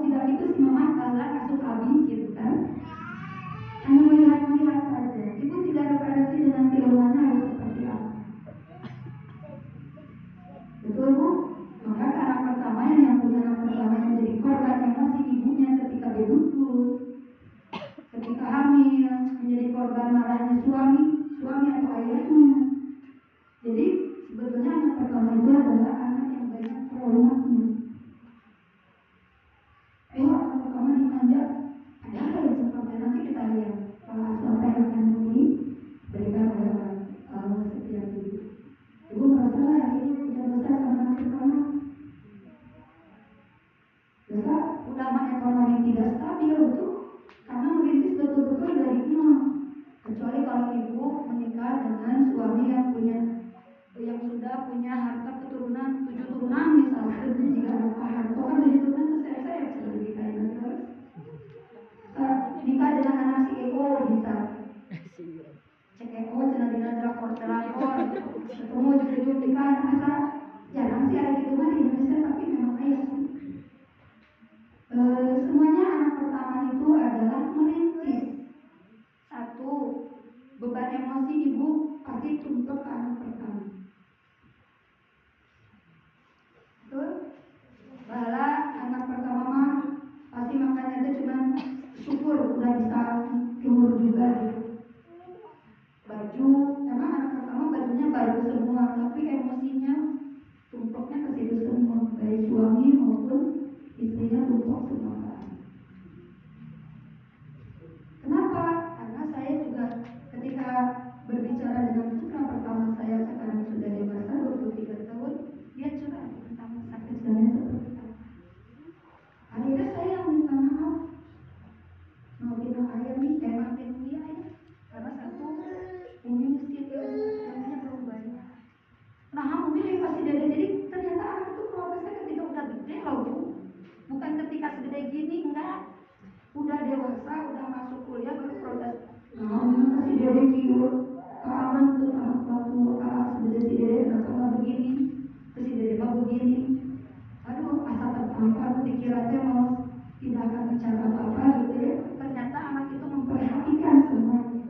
sidang itu si mama adalah kasus abi gitu kan. Hanya melihat saja. Ibu tidak referensi dengan filmannya harus seperti apa. Betul Bu? Maka anak pertama yang punya anak pertama yang jadi korban emosi ibunya ketika bebungkus, ketika hamil, menjadi korban marahnya suami atau ayahnya. Jadi sebetulnya anak pertama itu adalah anak yang banyak traumanya. Anak pertama dimanja, ada apa yang seperti nanti kita lihat. Apa yang akan diberikan oleh Allah setiap ibu. Ibu merasa hari ini punya dosa sama anak pertama. Dosa utama ekonomi tidak stabil itu karena merintis betul-betul dari nol. Kecuali kalau ibu menikah dengan suami yang sudah punya harta keturunan 7 turunan misalnya, jika ada harta kan 7 turunan itu saya sudah dinikahin terus. Nikah dengan anak si Eko bisa cek Eko jangan dengan drakor ketemu jujur nikah asa jarang sih ada gitu kan di Indonesia, tapi memang ayah sih. Semuanya anak pertama itu adalah merintis. Satu, beban emosi ibu pasti tumpuk ke anak pertama. Betul? Bahwa anak pertama mah pasti makannya itu cuma syukur udah bisa umur juga gitu. Baju, emang anak pertama bajunya baru semua, tapi emosinya tumpuknya ke situ semua, baik suami maupun istrinya tumpuk semua. Kenapa? Karena saya juga ketika berbicara dengan putra pertama saya sekarang sudah dewasa 23 tahun, dia curhat tentang sakit saya seperti apa. Akhirnya saya minta maaf. Mau minum air nih, maafin dia ya. Karena satu, Umi mesti ilmunya belum banyak. Nah, Umi yang pasti dada, jadi ternyata anak itu prosesnya ketika udah gede loh Bu. Bukan ketika segede gini, enggak. Udah dewasa, udah masuk kuliah baru proses. Nah, Umi masih dada kiur. Kapan tuh anak waktu segede si dede, kenapa begini? Terus si dede mah begini. Aduh, asal tertampar, pikirannya mau tidak akan bicara apa-apa gitu ya. Ternyata anak itu memperhatikan semuanya.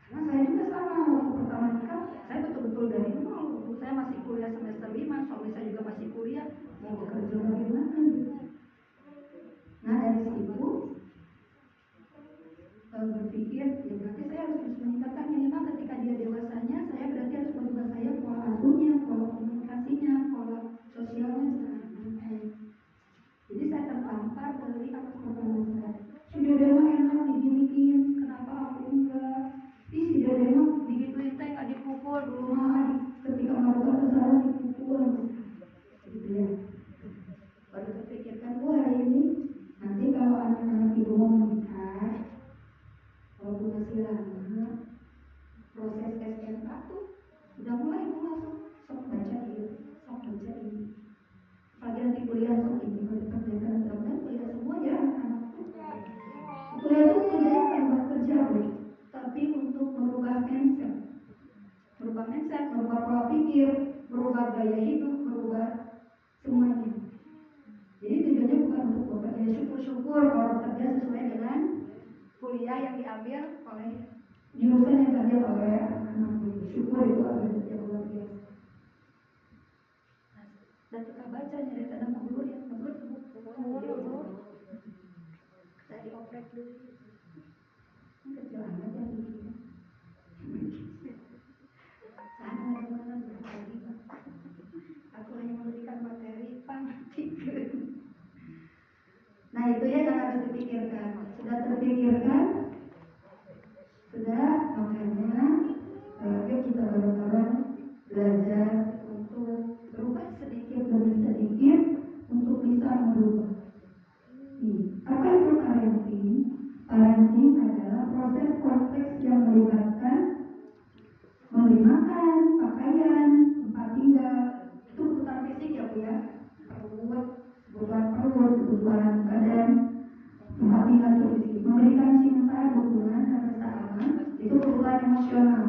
Karena saya juga sama, waktu pertama nikah, saya betul-betul dari nol. Saya masih kuliah semester 5, suami saya juga masih kuliah, mau bekerja bagaimana gitu. Nah dari situ berpikir, ya berarti saya harus meningkatkan minimal ketika dia dewasanya, saya berarti harus merubah saya pola asuhnya, pola komunikasinya, pola sosialnya. Jadi saya tertampar dari anak pertama saya. Sudah dewasa enak diginiin, kenapa aku enggak? Si dede mah digituin teh nggak dipukul dulu mah ketika melakukan kesalahan dipukul gitu ya. Baru terpikirkan hari ini nanti kalau anak-anak ibu mau menikah, walaupun masih lama proses SMK tuh udah mulai ibu masuk sok baca ini apalagi nanti kuliah sok ini kalau dikerjakan mudah-mudahan kuliah semua ya anak-anak kuliah itu tujuannya bukan kerja tapi untuk merubah mindset, merubah pola pikir, merubah gaya hidup, merubah semuanya. Jadi tujuannya bukan untuk bekerja, syukur-syukur kalau kerja sesuai dengan kuliah yang diambil oleh jurusan yang diambil oleh anak-anak. Syukur itu ada yang luar biasa. Dan kita baca nyari tanda menurut yang menurut saya dioprek dulu. Kecil amat yang begini. Aku hanya memberikan materi pangtikan. Nah itu ya yang harus dipikirkan. Sudah terpikirkan? Sudah, makanya yuk kita bareng-bareng belajar untuk berubah sedikit demi sedikit untuk bisa merubah. Apa itu parenting? Parenting adalah proses kompleks yang melibatkan memberi makan, pakaian, tempat tinggal, itu kebutuhan fisik ya Bu ya, kebutuhan perut, kebutuhan badan, tempat tinggal itu fisik. Memberikan cinta, dukungan, dan rasa aman, itu kebutuhan emosional.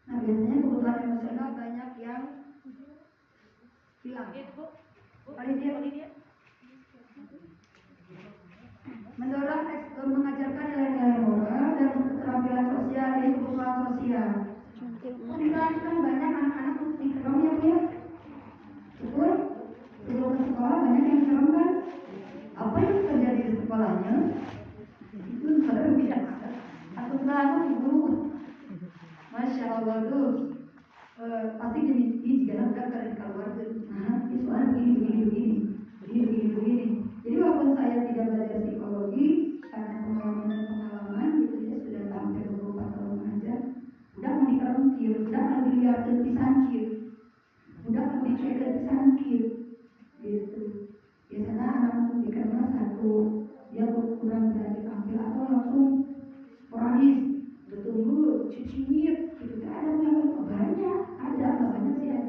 Nah biasanya kebutuhan emosional banyak yang hilang. Olivia. Mendorong mengajarkan nilai-nilai moral dan keterampilan sosial di kebutuhan sosial. Sekarang kan banyak anak-anak di serem ya Bu ya. Betul? Sebelum ke sekolah banyak yang serem kan? Apa yang terjadi di sekolahnya? Itu luar biasa. Aku selalu ibu, masya Allah tuh. Pasti gini jangan kalian keluar tuh. Nah, itu soal begini. Jadi walaupun saya tidak belajar psikologi, karena pengalaman gitu ya sudah hampir 24 tahun aja, udah mau dikerengkir, udah mau dilihatin disangkir, udah mau dicegat disangkir, gitu. Biasanya anak dikenal satu, dia kurang berani tampil atau langsung sporadis, bertunggu, cicingit, gitu. Ada yang banyak, ada makanya sih ada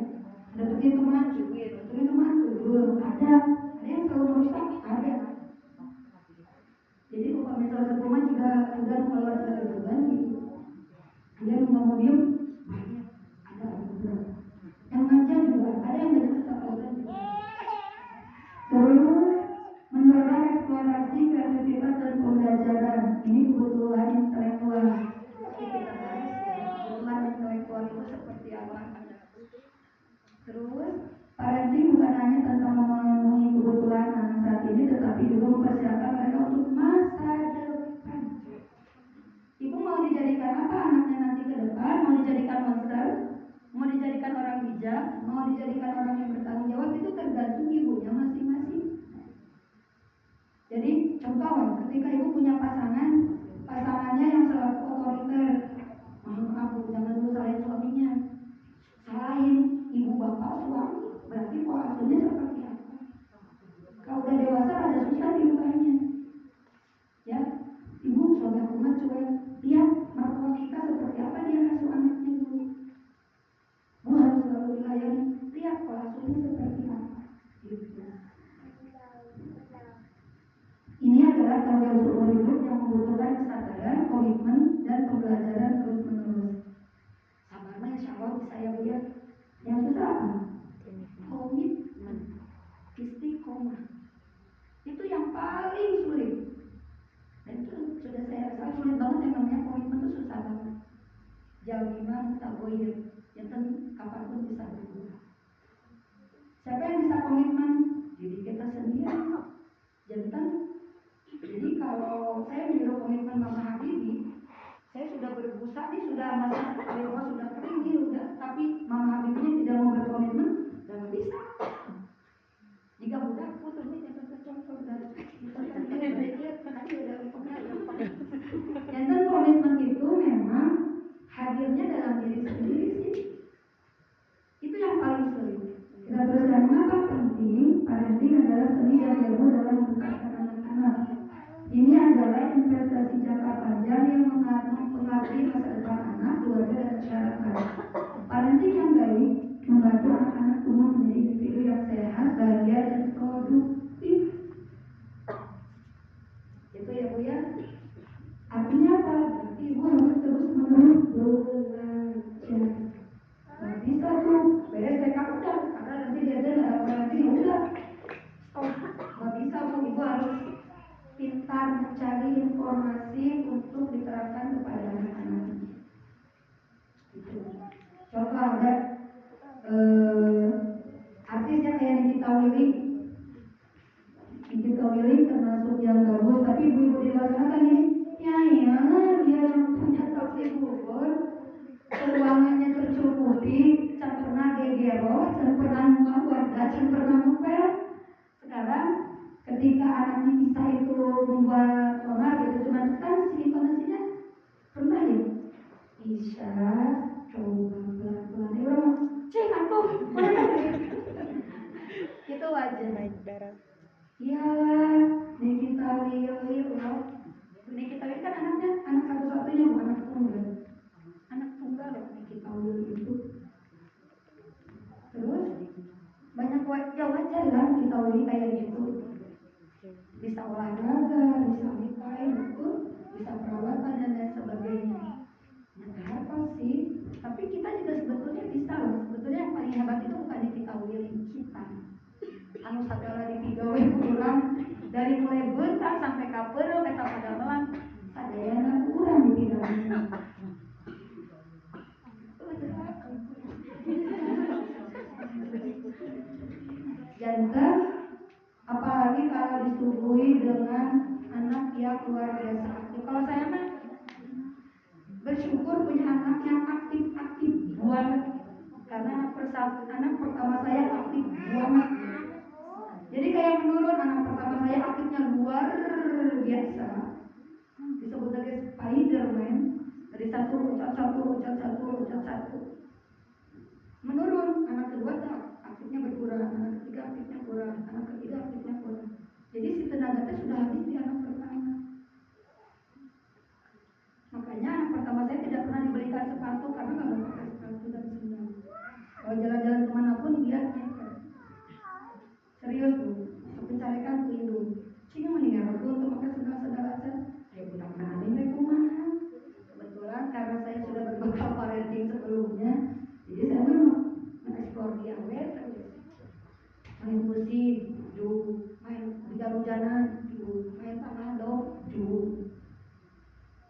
teman tuh, ada yang selalu merusak, ada. Jadi kalau misalnya rumah juga udah keluar dari beban gitu, dia nggak mau diem, banyak, ada beberapa. Yang manja juga ada yang banyak kesalahan. Terus mendorong eksplorasi kreativitas dan pembelajaran. Ini kebutuhan intelektual. Kita bahas ya, kebutuhan intelektual itu seperti apa? Terus parenting bukan hanya tentang memenuhi kebutuhan anak saat ini, tetapi juga mempersiapkan mereka untuk masa depan. Ibu mau dijadikan apa anaknya nanti ke depan? Mau dijadikan monster? Mau dijadikan orang bijak? Mau dijadikan orang yang bertanggung jawab? Itu tergantung ibunya masing-masing. Jadi contoh, ketika ibu punya pasangannya yang selalu otoriter, maaf bu, jangan dulu salahin suaminya, salahin ibu bapak suami, berarti pola asuhnya seperti apa? Kalau udah dewasa ada susah dirubahnya. Ya, ibu suami aku mah cuek, lihat mertua kita seperti apa dia asuh anaknya dulu. Bu harus selalu dilayani, lihat pola asuhnya seperti apa. Gitu. Ini adalah tanggung jawab seumur hidup yang membutuhkan kesadaran, komitmen, dan pembelajaran terus-menerus. Sabarnya insya Allah bisa ya Bu ya. Yang susah apa? Komitmen, istiqomah. Itu yang paling sulit. Dan itu sudah saya rasa sulit banget, yang namanya komitmen itu susah banget. Jaliman taboyir, yang kapanpun bisa berubah. Siapa yang bisa komitmen? Diri kita sendiri. Jantan. Jadi kalau saya menyuruh komitmen Mama Habibie, saya sudah berbusa nih, sudah masa dewa sudah kering nih, udah, tapi Mama Habibie tidak mau berkomitmen, dan bisa. Jika budak putus nih, jangan tercontoh dari jantan komitmen itu memang hadirnya dalam diri sendiri sih. Itu yang paling sulit. Kita teruskan, mengapa penting? Parenting adalah seni dan ilmu dalam membesarkan anak-anak. Ini adalah investasi jangka panjang yang mempengaruhi masa depan anak, keluarga, dan masyarakat. Parenting yang baik membantu anak-anak tumbuh menjadi individu yang sehat, bahagia, dan produktif. Itu ya Bu ya. Artinya apa? Berarti Ibu harus terus-menerus belajar. Nah, bisa tuh beres TK udah, karena nanti dia nanti udah stop. Nggak bisa Bu, Ibu harus pintar mencari informasi untuk diterapkan kepada anak-anak. Gitu. Contoh ada artis yang kayak Nikita Willy termasuk yang bagus, tapi ibu-ibu di luar sana kan ini, ya dia punya toksi bubur, keuangannya tercukupi, can pernah gegero, can pernah muka keluarga, can pernah ngupel. Sekarang ketika anaknya bisa itu membuat honor gitu, cuma kan si intonasinya rendah ya. Bisa coba pelan-pelan ya bro, cek antum itu wajar. Naik darah. Iyalah, Nikita Willy loh. Nikita Willy kan anaknya anak satu-satunya, bukan anak tunggal. Anak tunggal loh Nikita Willy itu. Terus banyak wajar lah Nikita Willy kayak gitu. Bisa olahraga, bisa Jantan, apalagi kalau disuguhi dengan anak yang luar biasa. Kalau saya mah bersyukur punya anak yang aktif banget, karena anak pertama saya aktif banget. Jadi kayak menurun, anak pertama saya aktifnya luar biasa, disebut lagi Spiderman, dari satu loncat satu, menurun. Anak kedua tak aktifnya berkurang, anak ketiga aktifnya kurang, anak ketiga aktifnya kurang. Jadi si tenaganya sudah habis di anak pertama. Makanya anak pertama saya tidak pernah dibelikan sepatu karena nggak mau pakai sepatu dan sendal. Kalau jalan-jalan kemanapun dia ngepet. Serius bu, pencarikan pelindung. Cina mendingan aku untuk pakai sendal-sendal aja. Ya bukan karena ini kumaha. Kebetulan karena saya sudah berbekal parenting sebelumnya, jadi saya mau mengeksplor dia terus. Main musik, main hujan-hujanan, main tanah dong,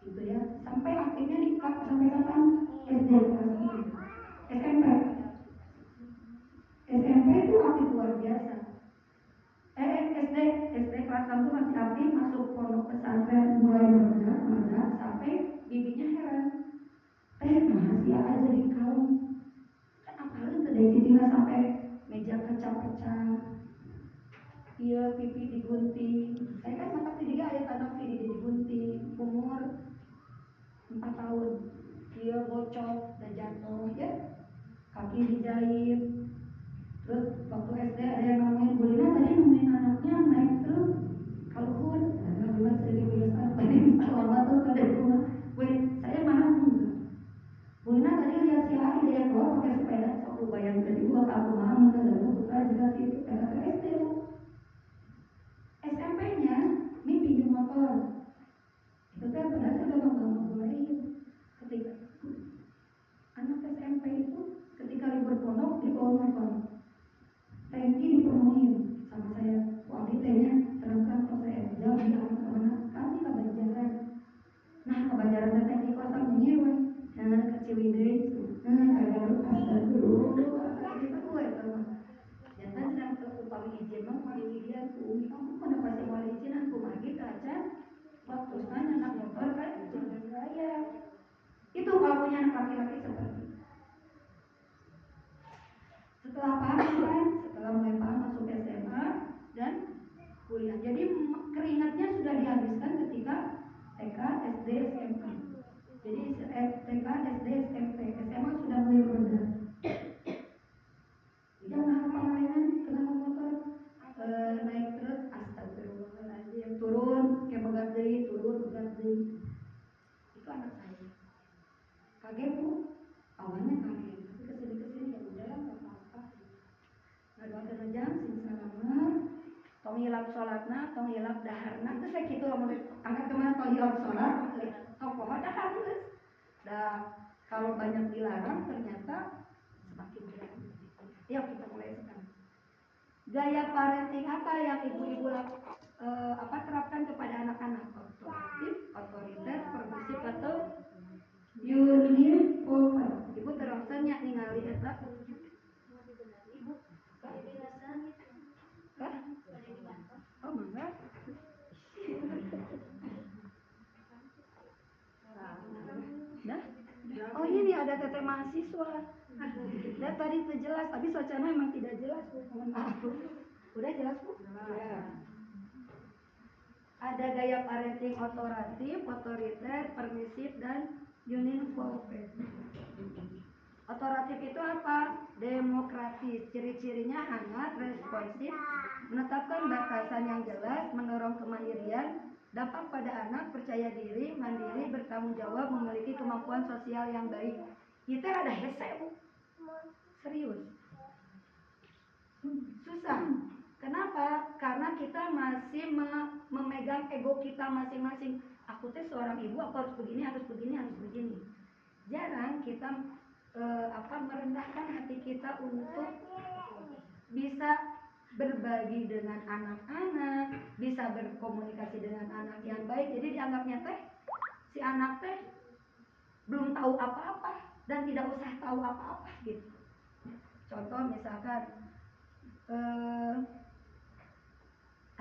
gitu ya. Sampai akhirnya di sampai kapan? SD kelas 6. SMP itu aktif luar biasa. SD kelas 1 masih aktif, masuk pondok pesantren mulai meredah sampai bibinya heran. Masih aja di kaum. Kan apalagi tadi cicinya sampai meja pecah-pecah. Iya, pipi digunting. Saya kan mata tiga ayat anak pipi digunting, umur 4 tahun. Dia bocor dan jatuh ya. Kaki dijahit. Terus waktu SD ada yang ngomongin, Bu Lina tadi nemuin anaknya naik truk kaluhur. Nah, memang sering biasa paling lama tuh ada rumah. Saya marah enggak. Bu Lina tadi lihat si Ari dia keluar pakai sepeda, sok bayang tadi gua aku mama dan putra juga itu karena ke SD. SMP-nya ini pinjam motor. Itu teh padahal saya udah mulai ketika anak SMP itu ketika libur pondok dibawa motor. Tangki dipenuhi sama saya. Waktu tehnya terangkan kok saya jauh di kemana kami kebanjaran. Nah kebanjaran teh tangki kosong menyewa. Nah ke Ciwidey. Ada pasar dulu. Kita gue tuh. Jangan sedang upami izin mah pemilihan umi kamu kenapa sih mau izin aku lagi kaca. Waktu sana anak motor kan jalan raya. Itu kalau punya anak laki-laki seperti itu. Setelah paham, setelah mulai paham masuk SMA dan kuliah. Jadi keringatnya sudah dihabiskan ketika TK, SD, SMP. Jadi TK, SD, SMP, SMA sudah mulai meredah. Jangan apa lain kenapa motor naik truk, astagfirullahaladzim, turun, kayak begat deui, turun begat deui. Itu anak saya. Kaget bu, awalnya kaget, tapi kesini ya udah nggak apa-apa. Nggak jam, simsalama, tong hilap sholatna, tong hilap daharna. Itu saya gitu angkat kemana tong hilap sholat, tong pohon dahar terus. Dah kalau banyak dilarang ternyata semakin berat. Yuk kita mulai sekarang. Gaya parenting apa yang ibu-ibu terapkan kepada anak-anak? Otoriter, permisif atau uniform? Ibu terusnya ningali eta. Ibu oh mangga. Dah? Oh ini ada teteh mahasiswa. Dan tadi terjelas, tapi suasana memang tidak jelas bu. Mohon maaf bu. Udah jelas bu? Ya. Ada gaya parenting otoratif, otoriter, permisif, dan uniform. Otoratif itu apa? Demokratis. Ciri-cirinya hangat, responsif, menetapkan batasan yang jelas, mendorong kemandirian, dampak pada anak, percaya diri, mandiri, bertanggung jawab, memiliki kemampuan sosial yang baik. Kita ada hese bu. Serius. Susah. Kenapa? Karena kita masih memegang ego kita masing-masing. Aku teh seorang ibu, aku harus begini, harus begini, harus begini. Jarang kita merendahkan hati kita untuk bisa berbagi dengan anak-anak, bisa berkomunikasi dengan anak yang baik. Jadi dianggapnya teh si anak teh belum tahu apa-apa dan tidak usah tahu apa-apa gitu. Contoh misalkan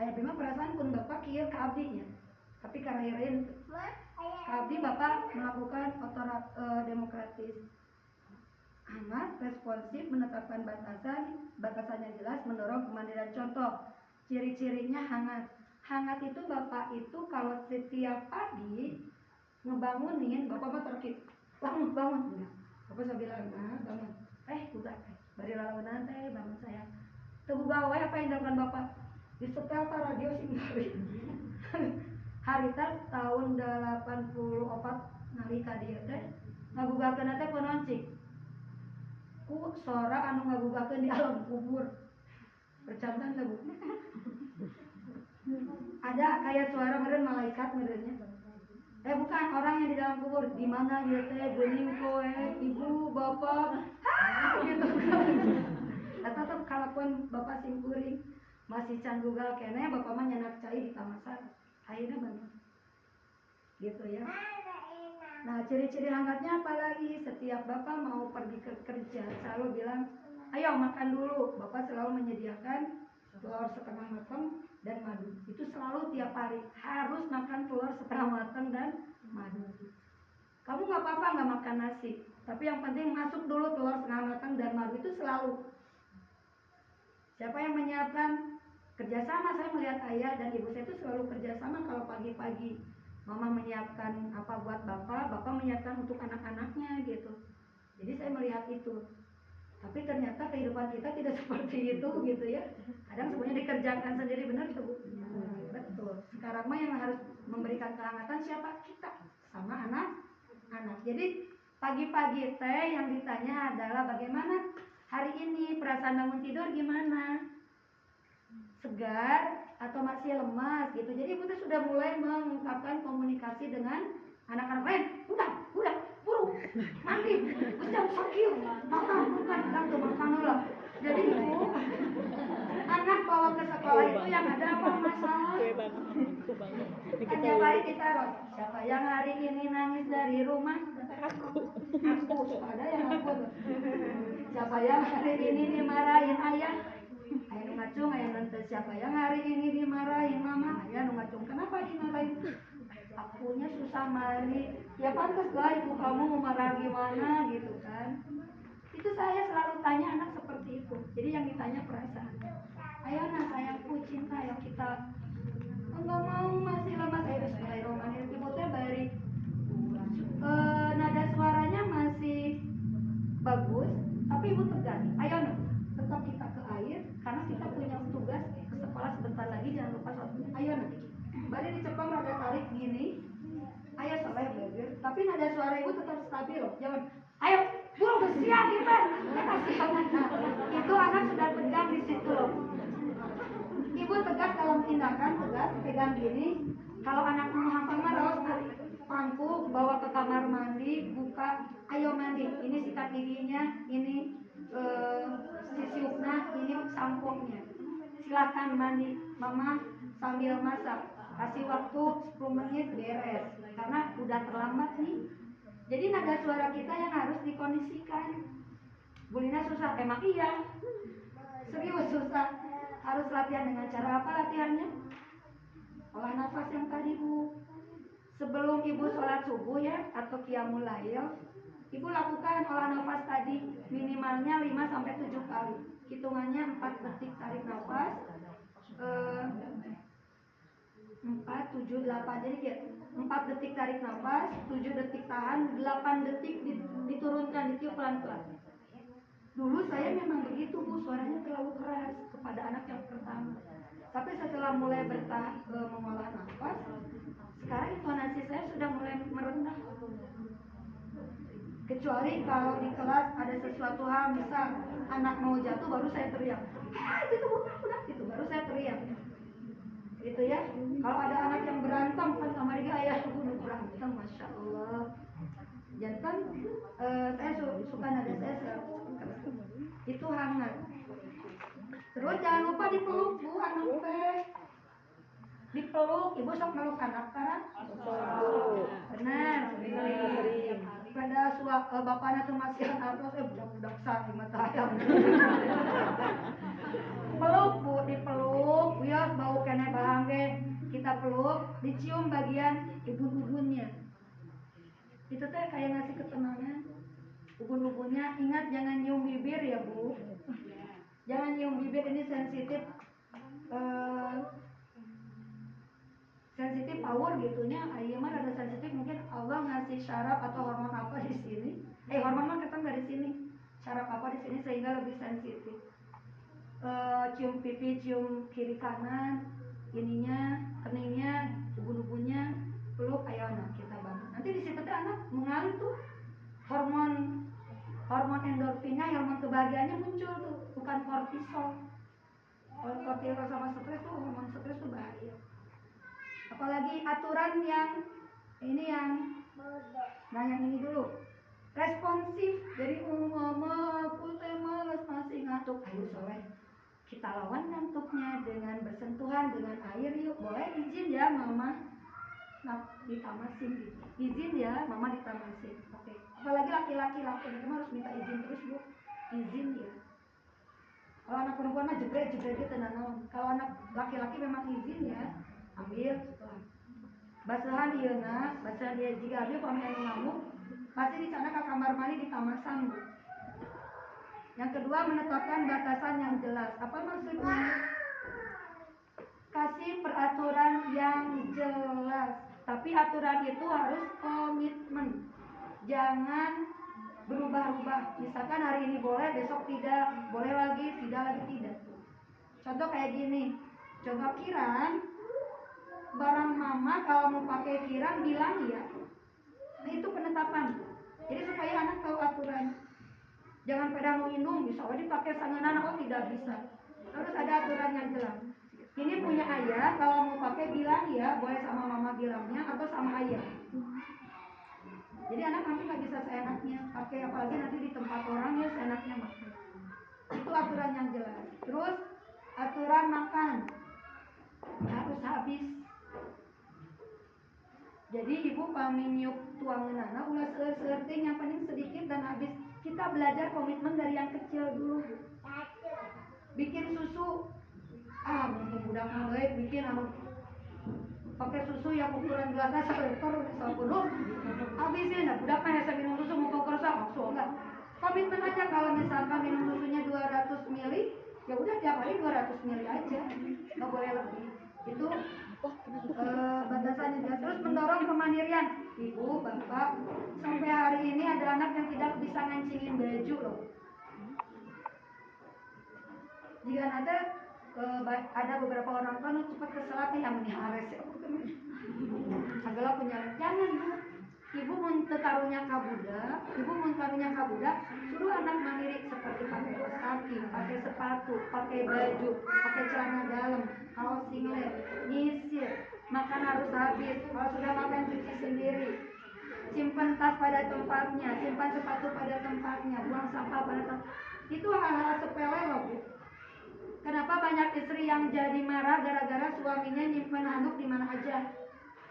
aya bima perasaan pun bapak kieu ka abdinya, tapi karaireun ka abdi bapak melakukan demokratis, hangat, responsif, menetapkan batasan yang jelas, mendorong kemandirian. Contoh, ciri-cirinya hangat. Hangat itu bapak itu kalau setiap pagi ngebangunin, bapak mah terkit, bangun. Bapak saya bilang, bangun. Udah, bari lalaunan teh, bangun saya. Teu gawe apa yang dilakukan bapak? Disetel ka radio Singkari. Harita tahun 84 nalika dieu teh ngagugakeun teh kunaon cik? Ku sora anu ngagugakeun di alam kubur. Percantan teh Bu. Ada kayak suara meureun malaikat meureunnya. Bukan orang yang di dalam kubur. Di mana dia teh geuning koe, ibu, bapak, gitu. Tetep kalaupun bapak simkuring masih can gugal kene, bapak mah nyanak cai di tamasan. Ayeuna banget. Gitu ya. Nah, ciri-ciri hangatnya apalagi? Setiap bapak mau pergi ke kerja selalu bilang, ayo makan dulu. Bapak selalu menyediakan telur setengah matang dan madu. Itu selalu tiap hari harus makan telur setengah matang dan madu. Kamu nggak apa-apa nggak makan nasi, tapi yang penting masuk dulu telur setengah matang dan madu, itu selalu. Siapa yang menyiapkan? Kerjasama. Saya melihat ayah dan ibu saya itu selalu kerjasama. Kalau pagi-pagi mama menyiapkan apa buat bapak menyiapkan untuk anak-anaknya gitu. Jadi saya melihat itu. Tapi ternyata kehidupan kita tidak seperti itu gitu ya. Kadang semuanya dikerjakan sendiri, benar gitu Bu? Betul. Sekarang mah yang harus memberikan kehangatan siapa? Kita sama anak-anak. Jadi pagi-pagi teh yang ditanya adalah bagaimana hari ini, perasaan bangun tidur gimana? Segar atau masih lemas gitu. Jadi ibu tuh sudah mulai mengungkapkan komunikasi dengan anak-anak lain. Udah, buru, mandi, jam sakit, makan, makan lah. Jadi ibu, anak bawa ke sekolah itu yang ada apa masalah? Kan tiap hari ditaruh. Siapa yang hari ini nangis dari rumah? Aku. Ada yang aku. Siapa yang hari ini dimarahin ayah? Ayah nu ngacung, ayah nanti siapa yang hari ini dimarahin mama? Ayah nu ngacung. Kenapa dimarahin? Akunya susah mari. Ya pantas lah ibu kamu mau marah gimana gitu kan. Itu saya selalu tanya anak seperti itu. Jadi yang ditanya perasaan. Ayo nak sayangku, cinta, ayo kita. Enggak mau, masih lemas. Ayo bismillahirrahmanirrahim. Ibu teh bari nada suaranya masih bagus, tapi ibu tegas. Ayo nak, tetap kita ke air karena kita punya tugas ke sekolah sebentar lagi, jangan lupa sholat. Ayo nak, bari dicepang rada tarik gini. Ayo sampai belajar, tapi nada suara ibu tetap stabil loh. Jangan, ayo buru bersiap kita kasih banget. Itu anak sudah tegang di situ loh. Ibu tegas dalam tindakan, tegas pegang gini. Kalau anak mau hampir marah, pangku bawa ke kamar mandi, buka, ayo mandi. Ini sikat giginya, ini sisiupnya, ini sampoknya. Silahkan mandi, mama sambil masak. Kasih waktu 10 menit beres, karena udah terlambat nih. Jadi nada suara kita yang harus dikondisikan. Bulina susah, emang iya. Serius susah. Harus latihan dengan cara apa latihannya? Olah nafas yang tadi Bu. Sebelum ibu sholat subuh ya, atau qiyamul lail, ibu lakukan olah nafas tadi minimalnya 5-7 kali. Hitungannya 4 detik tarik nafas, 4, 7, 8. Jadi kayak 4 detik tarik nafas, 7 detik tahan, 8 detik diturunkan, ditiup pelan-pelan. Dulu saya memang begitu Bu, suaranya terlalu keras kepada anak yang pertama. Tapi setelah mulai mengolah nafas, sekarang intonasi saya sudah mulai merendah. Kecuali kalau di kelas ada sesuatu hal, misal anak mau jatuh, baru saya teriak, gitu Bu, udah gitu, baru saya teriak. Gitu ya. Kalau ada anak yang berantem kan sama dia, ayah bunuh berantem, masya Allah. Jantan, saya suka nada saya itu hangat. Terus jangan lupa dipeluk Bu, anak teh. Dipeluk, ibu sok meluk anak kan? Benar, sering. bapaknya tuh masih atas budak-budak saya mata ayam. Peluk Bu, dipeluk, bios bau kene bahangge, kita peluk, dicium bagian ubun-ubunnya. Itu teh kayak ngasih ketenangan. Ubun-ubunnya, ingat jangan nyium bibir ya Bu. Jangan nyium bibir, ini sensitif. Sensitif power gitunya, iya mah ada sensitif, mungkin Allah ngasih syaraf atau hormon apa di sini. Hormon mah ketemu dari sini, syaraf apa di sini sehingga lebih sensitif. Cium pipi, cium kiri kanan, ininya, keningnya, ubun-ubunnya, peluk, ayo anak kita bangun. Nanti di situ tuh anak mengalir tuh hormon endorfinnya, hormon kebahagiaannya muncul tuh, bukan kortisol. Kalau kortisol sama stres tuh, hormon stres tuh bahaya. Apalagi aturan yang ini nah yang ini dulu responsif, jadi aku teh males masih ngantuk, ayo soleh kita lawan ngantuknya dengan bersentuhan dengan air yuk, boleh izin ya mama ditamasin gitu, izin ya mama ditamasin, oke. Apalagi laki-laki itu harus minta izin terus Bu, izin ya. Kalau anak perempuan mah jebrek gitu nanon, kalau anak laki-laki memang izin ya, ambil basahan ieu-na, basahan dia jika dia pamain ngamuk, pasti di sana ke kamar mandi ditamasan Bu. Yang kedua, menetapkan batasan yang jelas. Apa maksudnya? Kasih peraturan yang jelas. Tapi aturan itu harus komitmen. Jangan berubah-ubah. Misalkan hari ini boleh, besok tidak, boleh lagi, tidak. Contoh kayak gini. Coba kirang barang mama kalau mau pakai kirang bilang ya. Nah, itu penetapan. Jadi supaya anak tahu aturan. Jangan pada nung bisa dipakai sanganan, oh tidak bisa. Harus ada aturan yang jelas. Ini punya ayah, kalau mau pakai bilang ya, boleh sama mama bilangnya atau sama ayah. Jadi anak nanti nggak bisa seenaknya pakai, apalagi nanti di tempat orang ya seenaknya pakai. Itu aturan yang jelas. Terus aturan makan harus habis. Jadi ibu paminiuk tuangan anak ulah seerting yang penting sedikit dan habis. Kita belajar komitmen dari yang kecil dulu. Bikin susu, mumpung budak ngeuleuh bikin pakai susu yang ukuran gelasnya 1 liter penuh. Habisin dah budak mah hese minum susu mumpung kerasa langsung enggak. Komitmen aja kalau misalkan minum susunya 200 ml, ya udah tiap hari 200 ml aja. Enggak boleh lebih. Itu batasannya. Terus mendorong kemandirian. Ibu, bapak, sampai hari ini ada anak yang tidak bisa ngancingin baju loh. Jika ada beberapa orang tua cepat keselatnya yang menihares ya. Segala punya jangan Bu. Ibu mentetarunya kabudak, suruh anak mandiri seperti pakai kaos kaki, pakai sepatu, pakai baju, pakai celana dalam, kaos singlet, nyisir, makan harus habis, kalau sudah makan cuci sendiri, simpan tas pada tempatnya, simpan sepatu pada tempatnya, buang sampah pada tempat. Itu hal-hal sepele loh Bu. Kenapa banyak istri yang jadi marah gara-gara suaminya nyimpen handuk di mana aja?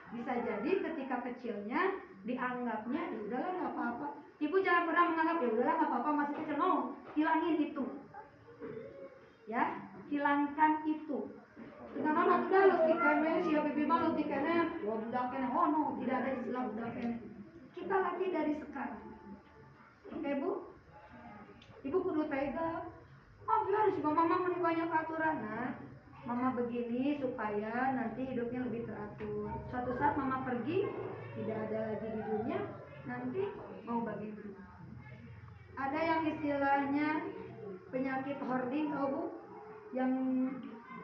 Bisa jadi ketika kecilnya dianggapnya ya udahlah nggak apa-apa. Ibu jangan pernah menganggap ya udahlah nggak apa-apa masih kecil. No, hilangin itu. Ya, hilangkan itu. Karena nanti dah leutik kene siap bibi mah leutik kene, budak kene. Oh no, tidak ada istilah budak kene. Kita latih dari sekarang. Oke Bu? Ibu kudu tega. Oh biar sih mama meni banyak aturan. Nah, mama begini supaya nanti hidupnya lebih teratur. Suatu saat mama pergi, tidak ada lagi di dunia, nanti mau bagaimana? Ada yang istilahnya penyakit hoarding, tahu Bu? Yang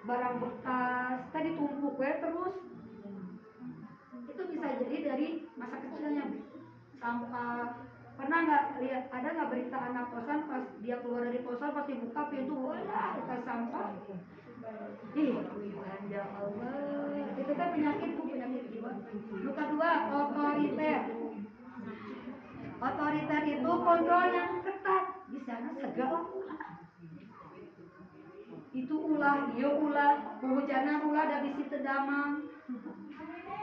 barang bekas tadi tumpuk terus. Itu bisa jadi dari masa kecilnya Bu. Sampah. Pernah nggak lihat, ada nggak berita anak kosan pas dia keluar dari kosan pasti buka pintu, wah bekas sampah. Ih, ya Allah. Itu kan penyakit Bu, penyakit jiwa. Yang kedua, otoriter. Otoriter itu kontrol yang ketat. Di sana segala ulah. Itu ulah, iya ulah, hujanan ulah da bisi teu damang.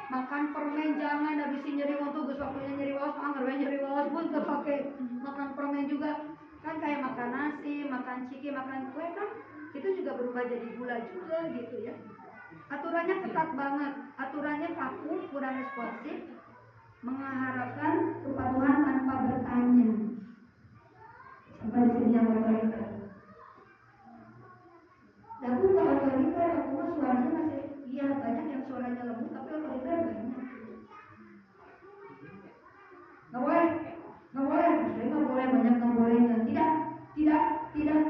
Makan permen jangan da bisi nyeri untuk geus waktunya nyeri waos, nyeri waos pun teu pake Kan kayak makan nasi, makan ciki, makan kue kan itu juga berubah jadi gula juga gitu ya. Aturannya ketat banget, aturannya kaku, kurang responsif, mengharapkan kepatuhan tanpa bertanya. Sampai di sini yang otoriter. Aku nggak otoriter, aku mah suaranya masih, iya banyak yang suaranya lembut, tapi otoriter banyak. Nggak boleh, saya nggak boleh, banyak nggak bolehnya. Tidak.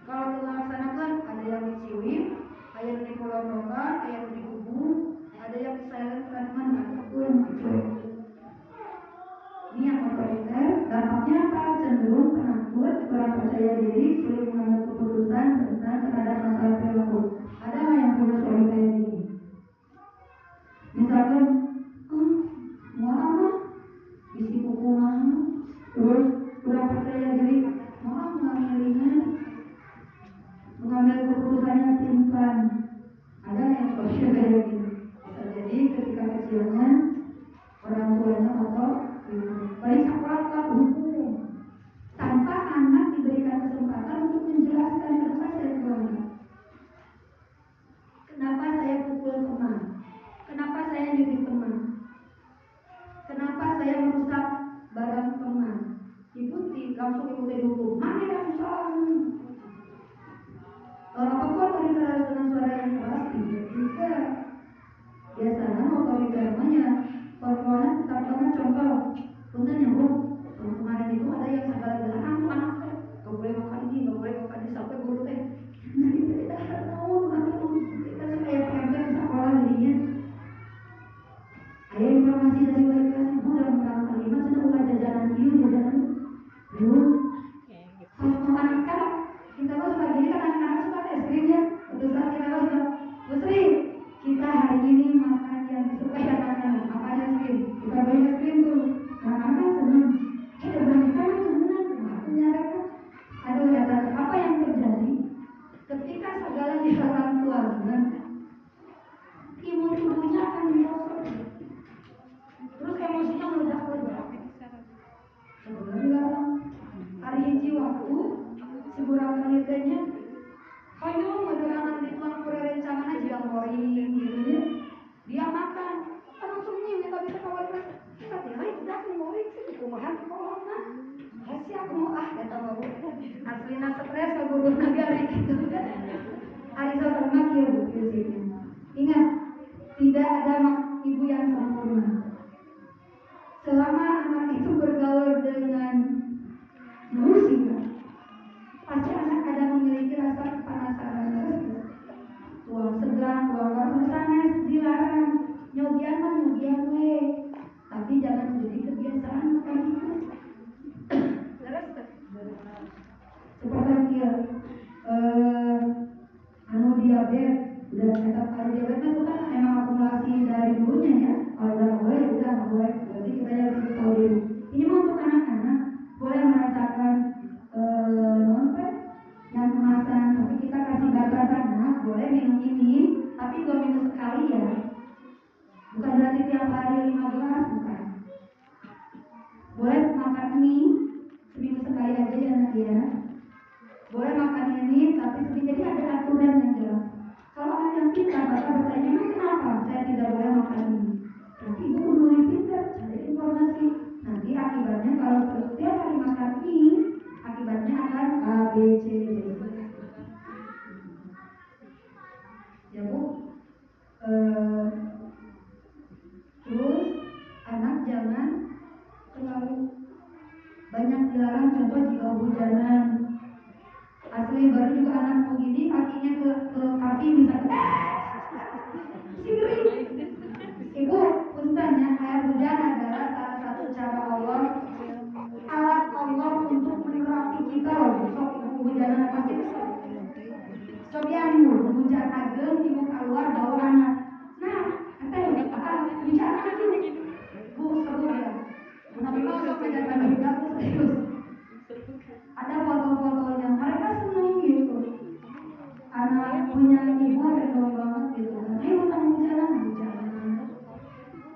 Kalau kita laksanakan, ada yang dicium, ada yang dipolong-polongkan, ada yang dihubung, ada yang silent treatment, ataupun dicuek. Ini yang otoriter, dampaknya apa? Cenderung penakut, kurang percaya diri, sulit mengambil keputusan, dan terhadap masalah perilaku. Ada nggak yang punya suara kayak gini? Misalkan, mau apa? Isi buku mahal, terus kurang percaya diri, mau mengambilnya, mengambil keputusan yang pelan. Ada yang sosial kayak gini. Bisa jadi ketika kecilnya orang tuanya atau baik sekolah ke hukum tanpa anak diberikan kesempatan untuk menjelaskan kenapa saya berani, kenapa saya pukul teman, kenapa saya nyubit teman, kenapa saya merusak barang teman. Langsung ibu dihukum. Mana yang salah? Apapun otoriter harus dengan suara yang keras juga. Biasanya otoriternya kontrolnya tetap banget. Contoh, punten ya bu, kemarin itu ada yang segala-galanya anak gak boleh makan ini, gak boleh makan ini, sampai guru teh kita kayak pemper di sekolah jadinya. Ada informasi dari wali kelas ibu dalam rangka kelima sudah bukan jajanan jajanan kan kita mau sebagai kan anak-anak suka es krim ya. Betul saat kita sudah Busri, kita hari ini makan yang disukai anak-anak. Apa es krim? Kita beli es krim tuh. Anak-anak senang. Kita beli kan senang. Punya mereka. Aduh ya, apa yang terjadi? Ketika segala dilarang keluarga, imun tubuhnya akan dirosot. Terus emosinya meledak-ledak. Sebenarnya hari hiji waktu seburang menitnya kayu menerangan di tuang pura rencangan aja yang goreng gitu ya. Dia makan langsung nih minta bisa kawan tapi hari udah nih goreng sih kumahan kolong mah kasih aku mau kata baru aslina stres ke guru negara gitu hari sama kieu sini. Ingat, tidak ada ibu yang sempurna. Selama anak itu bergaul dengan musik, pasti anak ada memiliki rasa penasaran. Tuang sebelah, tuang warna sanes dilarang. Nyobian mah nyobian we, tapi jangan jadi kebiasaan makan itu. Seperti dia, diabetes, udah tetap kali diabetes itu kan emang akumulasi dari dulunya ya. Kalau udah nggak boleh, udah nggak boleh. Berarti kita harus tahu dulu. Ini mau untuk anak-anak boleh merasakan non-fat yang kemasan, tapi kita kasih batasan. Boleh minum ini, tapi 2 minggu sekali ya. Bukan berarti tiap hari 5 gelas, bukan. Boleh makan mie seminggu sekali aja ya nak ya. Boleh makan ini, tapi sedikit ada aturan yang jelas. Kalau anak yang pintar, bapak bertanya, kenapa saya tidak boleh makan ini? Nanti ibu guru yang pintar, cari informasi. Nanti akibatnya kalau setiap hari makan ini, akibatnya akan A, B, C, D. Ya bu, terus anak jangan terlalu banyak dilarang. Contoh jika hujanan, asli baru juga anak mau gini, kakinya ke kaki bisa singri. Ibu, puntennya air hujan adalah salah satu cara Allah, alat Allah untuk menerapi kita loh. Sok ibu hujanan pasti bisa. Cobian ibu hujan ageng, ibu keluar bawa anak. Nah, bicara lagi. Bu, seru ya. Tapi kalau sok kejadian kita tuh serius. Ada foto-fotonya, mereka senang gitu. Anak punya ibu rindu banget gitu. Ayo tanggung jalan,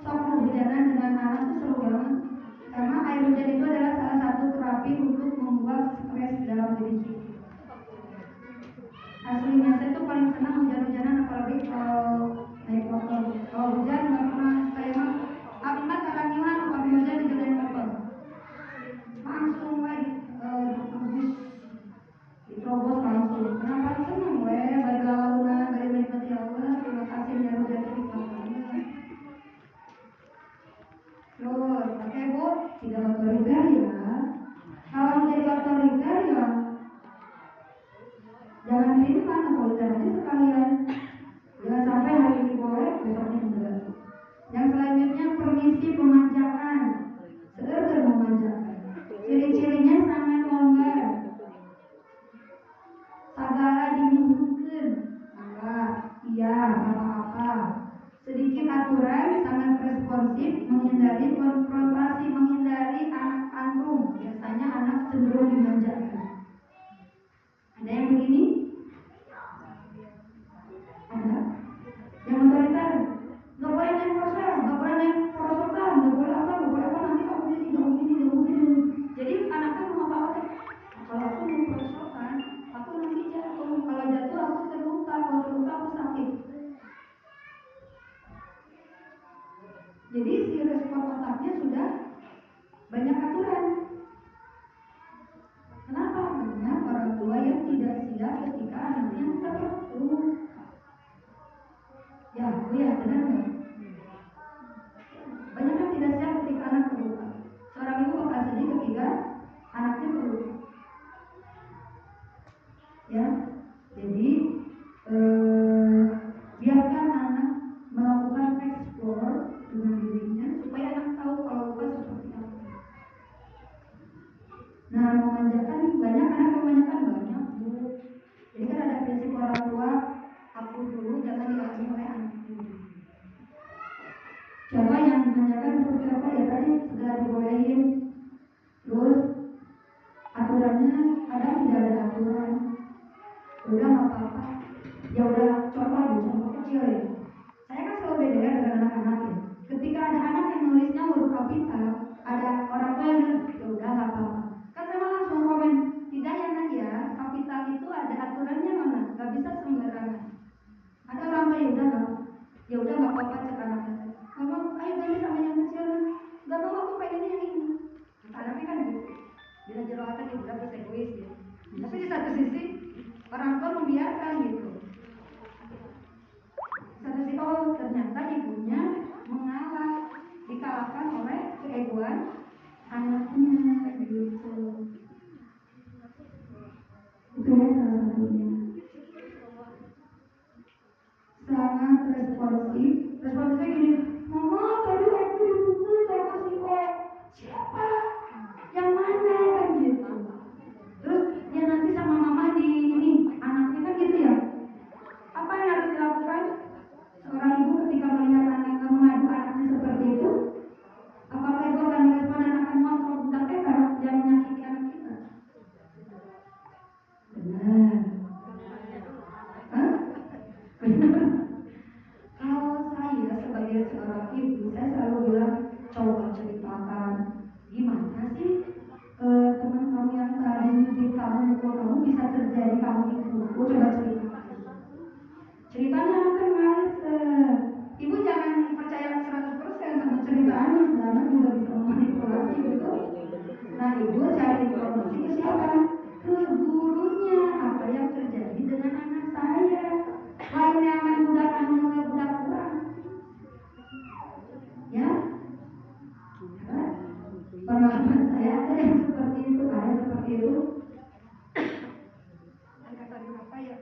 sok hujanan dengan anak tuh seru banget. Karena air hujan itu adalah salah satu terapi untuk membuat stres dalam diri kita. Aslinya saya tuh paling senang hujan-hujanan, apalagi kalau naik motor. Kalau hujan nggak pernah saya mah amat arangiwan kalau hujan di jalan motor langsung diterobos langsung. Kenapa senang bagi launan, bagi menikmati Allah. Terima kasih ya hujan di motornya. Terus pakai bu tidak otoriter ya. Kalau menjadi otoriter ya jangan ini kan otoriter aja sekalian. Jangan sampai hari ini boleh, besoknya enggak. Yang selanjutnya permisi pemanjakan, seger memanjakan. Ciri-cirinya sangat longgar, segala dimungkinkan, iya, apa-apa. Sedikit aturan, sangat responsif, menghindari konfrontasi, menghindari anak tantrum. Biasanya anak cenderung dimanjakan. Ada yang begini? Ada? Yang otoriter, nggak boleh naik ponsel, nggak boleh naik porosokan, nggak boleh apa, nanti kamu gini. Jadi anaknya mau apa? Kalau aku mau porosokan, aku nanti jatuh. Kalau jatuh aku terluka, kalau terluka aku sakit. Jadi si respon otaknya sudah banyak aturan. Kenapa? Banyak orang tua yang tidak siap ketika anaknya terluka. Ya, Bu ya, benar nggak? Banyak yang tidak siap ketika anak terluka. Seorang ibu bakal sedih ketika anaknya terluka. Ya, jadi biarkan anak melakukan explore dengan dirinya supaya anak tahu kalau luka seperti apa. Nah, memanjakan banyak anak memanjakan banyak Bu. Jadi kan ada prinsip orang tua, aku dulu jangan dialami oleh anak dulu. Coba yang dimanjakan seperti apa ya tadi segera dibolehin. Terus aturannya kadang tidak ada aturan. Udah nggak apa-apa. Ya udah contoh kecil ya. Saya kan selalu beda ya dengan anak-anak ya. Ketika ada anak yang nulisnya huruf kapital, ada orang tua yang bilang ya udah nggak apa-apa. Kan saya langsung komen, tidak ya Nak ya, kapital itu ada aturannya mana? Nggak bisa sembarangan. Ada orang tua ya udah nggak apa-apa cek anaknya. Kamu ayo ganti sama yang kecil. Nggak mau aku pengennya yang ini. Anaknya kan gitu. Bila jerawatan ya udah bisa egois ya. Tapi di satu sisi orang tua membiarkan gitu. Satu sisi oh ternyata ibunya mengalah, dikalahkan oleh keegoan anaknya gitu. Itu ya salah satunya. Sangat responsif. Responsifnya gini, Mama tadi aku dipukul sama si O. Siapa? Yang mana kan gitu. Terus dia nanti sama mama di ini anaknya kan gitu ya. Apa yang harus dilakukan seorang ibu ketika melihat anaknya mengadu anaknya seperti itu? Apakah ibu akan merespon dan akan mengontrol budak kita yang menyakiti anak kita? Benar. Hah? Benar. Kalau saya sebagai seorang ibu, saya selalu bilang coba ceritakan gimana sih teman kamu yang tadi nyubit kamu mukul kamu bisa terjadi kamu dipukul, coba ceritakan. Ceritanya akan males. Ibu jangan percaya 100% sama cerita anak, anak juga bisa memanipulasi gitu. Nah ibu cari informasi ke siapa? Ke gurunya. Apa yang terjadi dengan anak saya? Lainnya main budak anu oleh budak kurang. Ya? Pengalaman saya ada yang seperti itu, kata apa ya?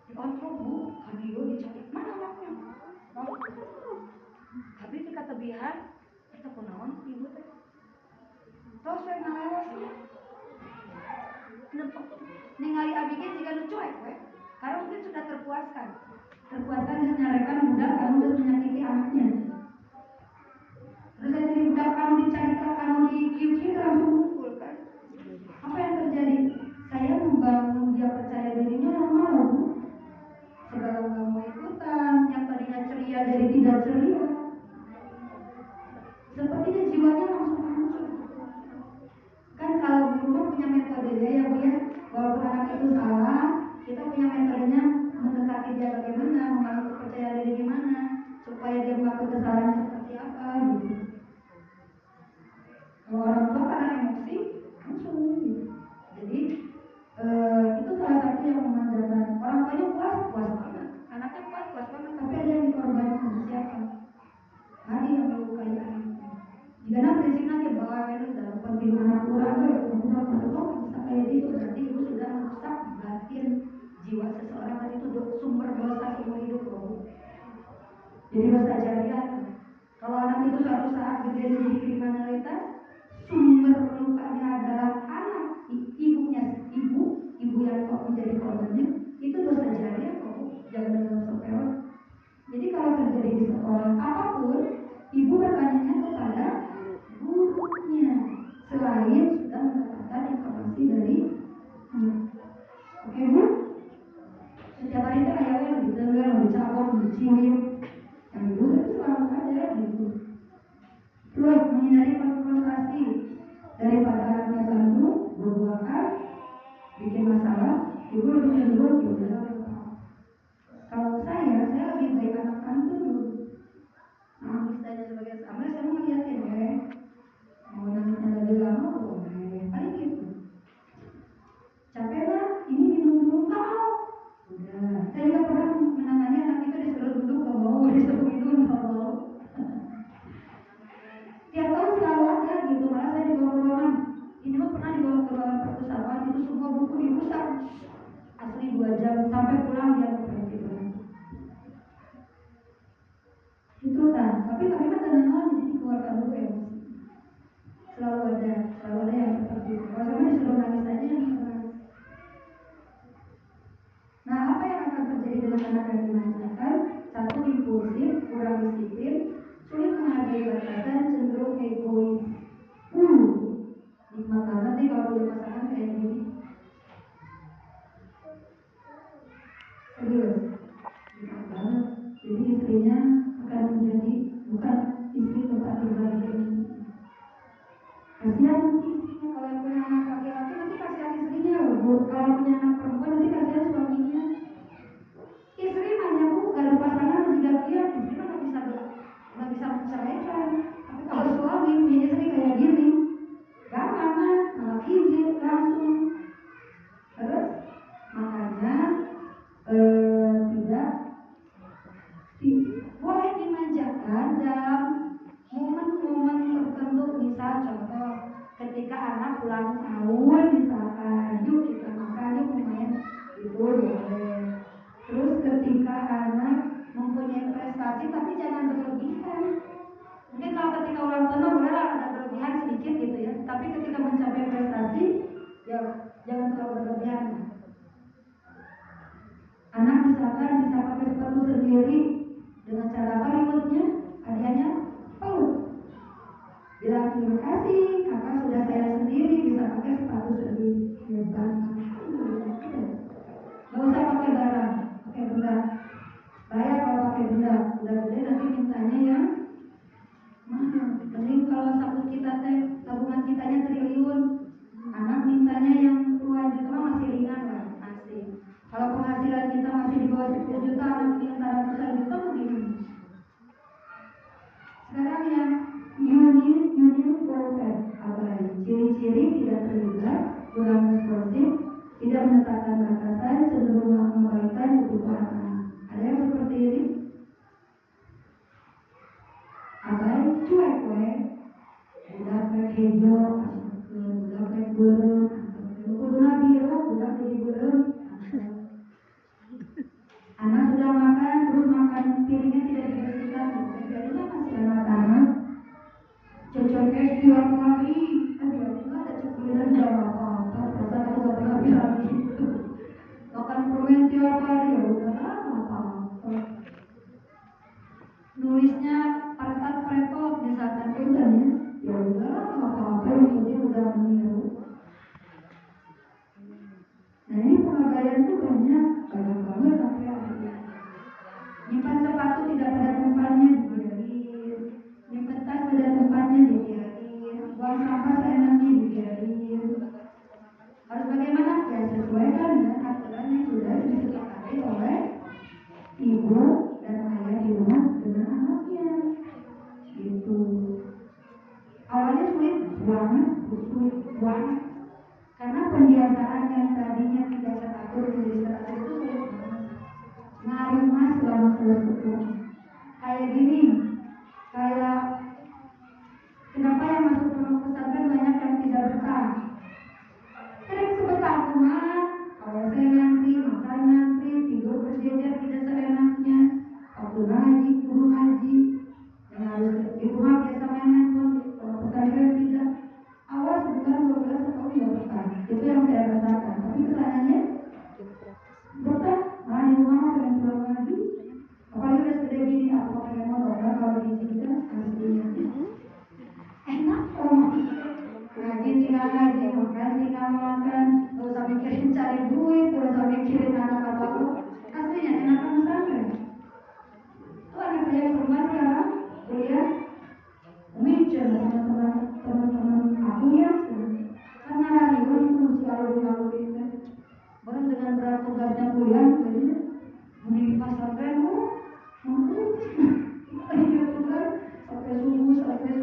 Dikontrol Bu, video dicari mana anaknya? Tapi itu kata biar kita kunaon ibu teh. Terus saya ngalewasnya. Ningali abiknya jika nu cuek we. Karena mungkin sudah terpuaskan dengan menyarekan budak kamu terus menyakiti anaknya. Terus saya jadi budak kamu dicari kamu dikiuk langsung mukul kan. Apa yang terjadi? Saya membangun dia percaya dirinya lama-lama Bu. Segala nggak mau ikutan, yang tadinya ceria jadi tidak ceria. Sepertinya jiwanya langsung hancur. Kan kalau guru punya metodenya ya Bu ya. itu salah, kita punya metodenya mendekati dia bagaimana, membangun kepercayaan diri gimana, supaya dia melakukan kesalahan seperti apa gitu. Kalau orang tua karena emosi langsung gitu. Jadi itu salah satu yang memanjakan. Orang tuanya puas banget, anaknya puas banget, tapi ada yang dikorbankan. Siapa? Hari yang melukai anaknya. Jika prinsipnya dia bawa dalam penting anak kurang udah bisa kayak gitu, berarti itu sudah merusak batin jiwa seseorang, dan itu sumber dosa seumur hidup loh. Jadi dosa jariah. Kalau anak itu suatu saat gede jadi kriminalitas, sumber lukanya adalah anak, ibunya, ibu yang kok menjadi korbannya, itu dosa jariah kok, jangan dalam sepele. Jadi kalau terjadi di sekolah apapun, ibu bertanya kepada gurunya, selain sudah mendapatkan informasi dari oke Bu, setiap hari itu ayahnya didengar, dicabok, dicium, yang itu selalu ada gitu. Terus menghindari konfrontasi daripada anaknya Bandung berbuakan bikin masalah, ibu lebih cenderung ya. Kalau saya lebih baik anak kantor dulu. Nangis saja sebagai sama, saya mau ngeliatin mau nangisnya lebih lama boleh, paling gitu. Capek lah, ini minum dulu kau. Udah, saya juga pernah menangani anak itu disuruh duduk nggak mau, disuruh minum nggak mau. Tiap tahun selalu ada gitu, malah saya dibawa ke ruangan. Ini mah pernah dibawa ke ruangan perpustakaan, itu semua buku dirusak. Asli 2 jam sampai pulang dia berhenti. Itu kan, tapi kami mah tenang, jadi dikeluarkan dulu emosi. Selalu ada yang seperti itu. Kalau sama disuruh nangis aja yang keras. Nah, apa yang akan terjadi dengan anak yang dimanjakan? 1, impulsif, kurang disiplin, sulit menghargai batasan, cenderung egois. Nikmat banget nih kalau punya pasangan kayak gini. Serius, nikmat banget. Jadi istrinya akan menjadi bukan istri tempat tinggal ini. Kasihan nanti istrinya, kalau yang punya anak laki-laki nanti kasihan istrinya loh. Kalau punya anak perempuan nanti kasihan suaminya. Istri hanya gak ada pasangan juga dia, istri nggak bisa menceraikan. Tapi kalau suami punya istri kayak gini, gampang kan, malah izin langsung. Terus makanya tidak boleh dimanjakan dalam momen-momen tertentu. Misal contoh ketika anak ulang tahun, misalkan yuk kita makan, yuk main, itu boleh. Terus ketika anak mempunyai prestasi, tapi jangan berlebihan. Mungkin kalau ketika ulang tahun boleh lah ada berlebihan sedikit gitu ya, tapi ketika mencapai prestasi ya jangan terlalu berlebihan. Anak misalkan bisa pakai sepatu sendiri, dengan cara apa ributnya? Hadiahnya peluk. Bilang terima kasih, kakak sudah saya sendiri bisa pakai sepatu sendiri. Hebat. Gak usah pakai barang, pakai benda. Saya kalau pakai benda, udah gede nanti mintanya yang mahal. Mending kalau sabun kita tabungan kitanya triliun, anak mintanya yang puluhan juta masih ringan lah, masih. Kalau penghasilan kita masih di bawah 10 juta, anak minta ratusan juta begini. Sekarang yang union perfect, apa ini? Ciri-ciri tidak terlibat, kurang responsif, tidak menetapkan batasan, cenderung mengabaikan kebutuhan anak. Ada yang seperti ini? Abai cuek udah pakai hijau, udah pakai burung, udah biru, udah jadi burung. Anak sudah makan, terus makan piringnya tidak dibersihkan. Jadilah masih anak-anak cocoknya tiap hari. Aduh, ada cemilan gak apa-apa. Perasaan aku gak pernah bilang gitu. Makan permen tiap hari ya udah apa-apa. Nulisnya pretot misalkan tulisannya ya udah apa-apa, ini udah meniru. Nah ini pengabaian tuh banyak banget sampai akhirnya. Nyimpan sepatu tidak pada tempatnya dibiarin, nyimpan tas pada tempatnya dibiarin, buang sampah seenaknya dibiarin. Harus bagaimana? Ya sesuaikan ya sulit banget. Karena pembiasaan yang tadinya tidak teratur menjadi teratur itu sulit banget. Ngaruh mas selama seluruh kayak gini, kayak kenapa yang masuk pondok pesantren banyak yang tidak betah? Sering sebentar cuma kalau saya ngantri, makan ngantri, tidur berjejer tidak seenaknya. Waktu ngaji, guru ngaji, yang harus di rumah biasa main handphone, kalau pesantren tidak. Awal sebulan 12 tahun tidak betah, itu yang saya rasakan. Tapi kesananya betah, malah di rumah pengen pulang lagi. Apalagi udah segede gini, aku pengen motor, kalau di sini kan aslinya enak kok. Ngaji tinggal ngaji, makan tinggal makan, gak usah mikirin cari duit, gak usah mikirin anak apa-apa. Aslinya enakan pesantren. Itu anak saya yang perempuan sekarang kuliah major teman-teman aku ya, karena hari itu mesti lalu-lalu itu orang dengan berat tugasnya kuliah, jadi mending pesantren mampu dia tugas sampai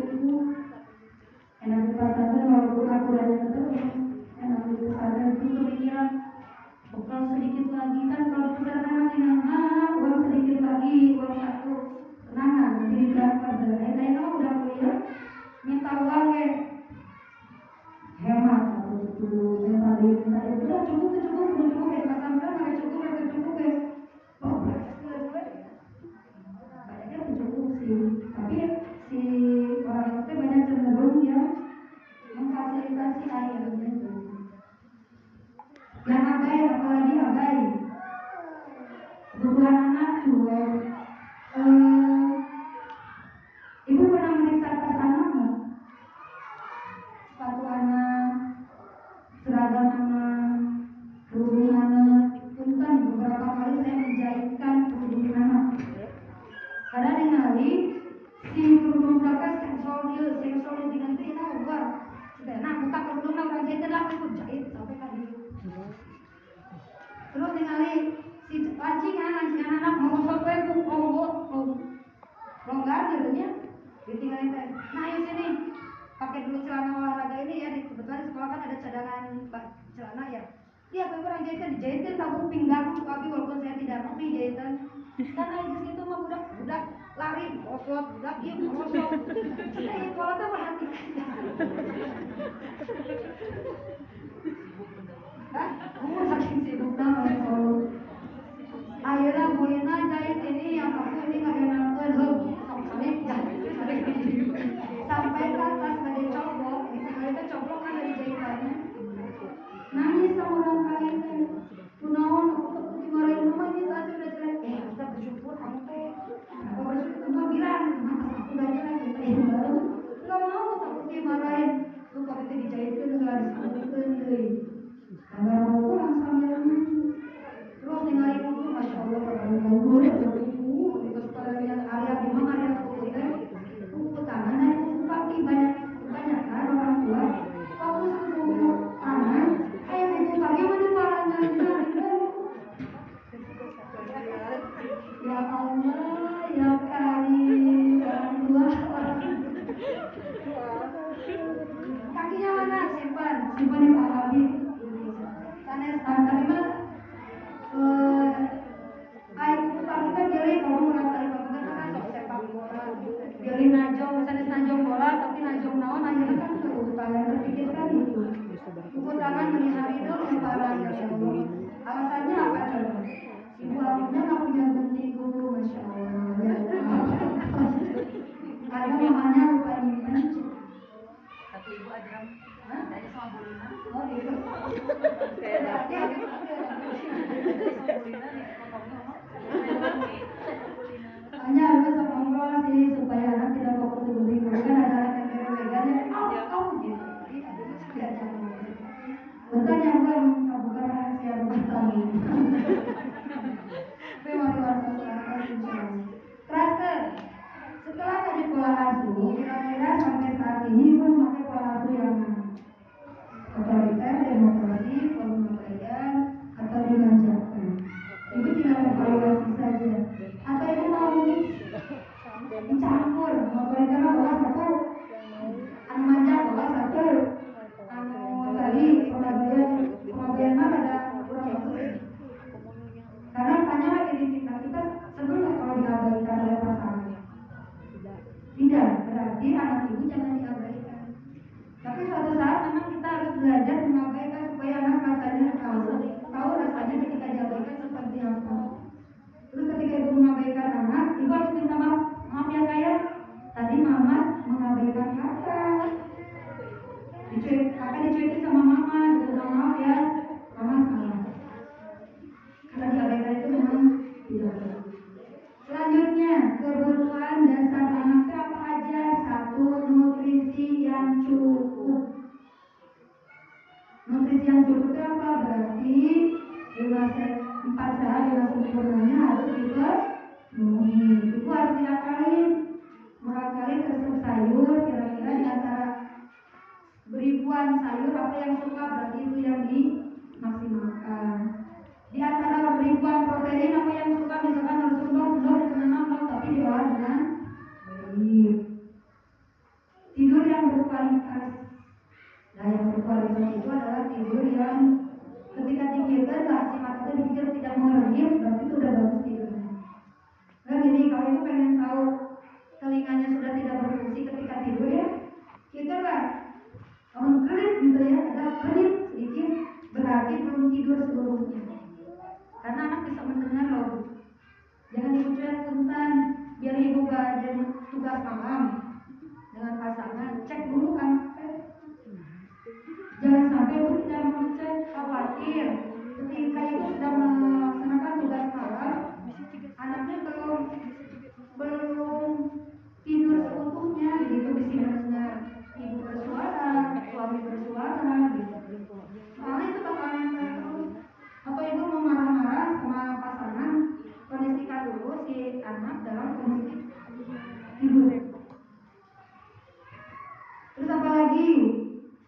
subuh enak di pesantren walaupun aku udah ketemu enak di pesantren itu pemikiran bekal sedikit lagi kan kalau di pesantren tinggal uang sedikit lagi uang satu tenangan jadi berapa dari kamu udah kuliah minta uang ya hemat aku dulu minta udah cukup ya pesantren nggak cukup ya banyaknya cukup sih tapi si orang itu banyak cenderung dia memfasilitasi akhirnya yang abai apalagi abai kebutuhan anak juga ibu pernah meriksa tas anak nggak? Sepatu anak, seragam anak, kerudung anak. Punten beberapa kali saya menjahitkan kerudung anak. Karena ningali si kerudung kakak sensor diganti buat. Nah buka kerudungnya orang jahit lah aku jahit sampai tadi. Terus ningali si lancingan anak mau sopir mau longgar gitu nya. Ditinggalin teh. Nah ayo sini pakai dulu celana olahraga ini ya. Kebetulan di sekolah kan ada cadangan celana ya. Iya, tapi orang jahitin tabung pinggang tapi walaupun saya tidak ngerti jahitan. Karena di situ mah budak lari, osot, budak diem, osot. Kita yang sekolah tuh perhatikan. Hah? Saking sibuknya kalau akhirnya Boyna jahit ini yang satu ini nggak enakan sampai ke atas nggak dicoblok, itu coblok kan dari jahitannya. Nangis sama orang kain teh, kunaon aku dimarahin mama ini tadi udah jelek, kita bersyukur kamu teh, aku bersyukur kamu bilang, aku udah jelek kita yang baru, nggak mau takut dimarahin, tuh kalau itu dijahitin nggak disambungin deh, nggak mau pulang sambil nangis, terus tinggal ibu tuh masya Allah terlalu ibu, itu setelah lihat area di mana area aku itu, aku tangan aku kaki banyak kan orang tua, aku suruh tangan. Ya Allah, ya Karim, orang tua kakinya mana? Simpan di Pak Habib. Sanes tadi mah air pagi kan jadi kalau mulai dari bapak kan sok sepak bola. Jadi najong, misalnya najong bola tapi najong naon akhirnya kan supaya terpikirkan itu. Tepuk tangan bagi Hamidul yang parah ya Allah. Alasannya apa coba? Ibu akunya nggak punya gunting guru, masya Allah. Ya. Karena mamanya lupa nyimpen. Tapi ibu ajram, tanya sama Bulina. Oh gitu. Kayak tadi sama Bulina nih potongnya Hanya harus ngobrol sih supaya anak tidak fokus ke gunting guru kan ada anak yang pegang-pegangnya. Gitu. Bentar yang belum bukan rahasia rumah tangga. Tapi masih harus Traster. Setelah tadi pola asuh, kira-kira sampai saat ini pun memakai pola asuh yang otoriter, demokrasi, pemberdayaan, atau dimanjakan. Ibu tinggal evaluasi saja. Atau ibu mau dicampur, otoriter bola satu, manja bola satu. diabetes sama mama gitu, maaf ya, mama salah. Karena diabetes itu memang tidak baik. Selanjutnya, kebutuhan dasar anak itu apa aja? 1. Nutrisi yang cukup. Nutrisi yang cukup itu apa? Berarti 4 sehat 5 sempurnanya harus dipenuhi. Itu harus diakalin. Mengakali resep sayur, kira-kira di antara beribuan sayur apa yang suka, berarti itu yang dimaksimalkan. Di antara beribuan protein apa yang suka, misalkan harus endog tapi diolah dengan baik. Tidur yang berkualitas. Nah, yang berkualitas itu adalah tidur yang ketika dipikirkan si mata itu dipikir tidak mengernyit, berarti itu udah bagus tidurnya. Nah gini, kalau itu pengen tahu telinganya sudah tidak berfungsi ketika tidur ya, kita kan mengkelit gitu ya, ada kelit sedikit, berarti belum tidur seluruhnya. Karena anak bisa mendengar loh. Jangan dicuek punten, biar ibu gak jadi tugas malam dengan pasangan, cek dulu kan. Jangan sampai ibu tidak mengecek, khawatir ketika ibu sudah melaksanakan tugas malam, anaknya belum tidur seutuhnya gitu, bisa mendengar ibu bersuara, suami bersuara gitu. Soalnya itu bakalan terus. Atau ibu mau marah-marah sama pasangan, kondisikan dulu si anak dalam kondisi tidur. Terus apa lagi?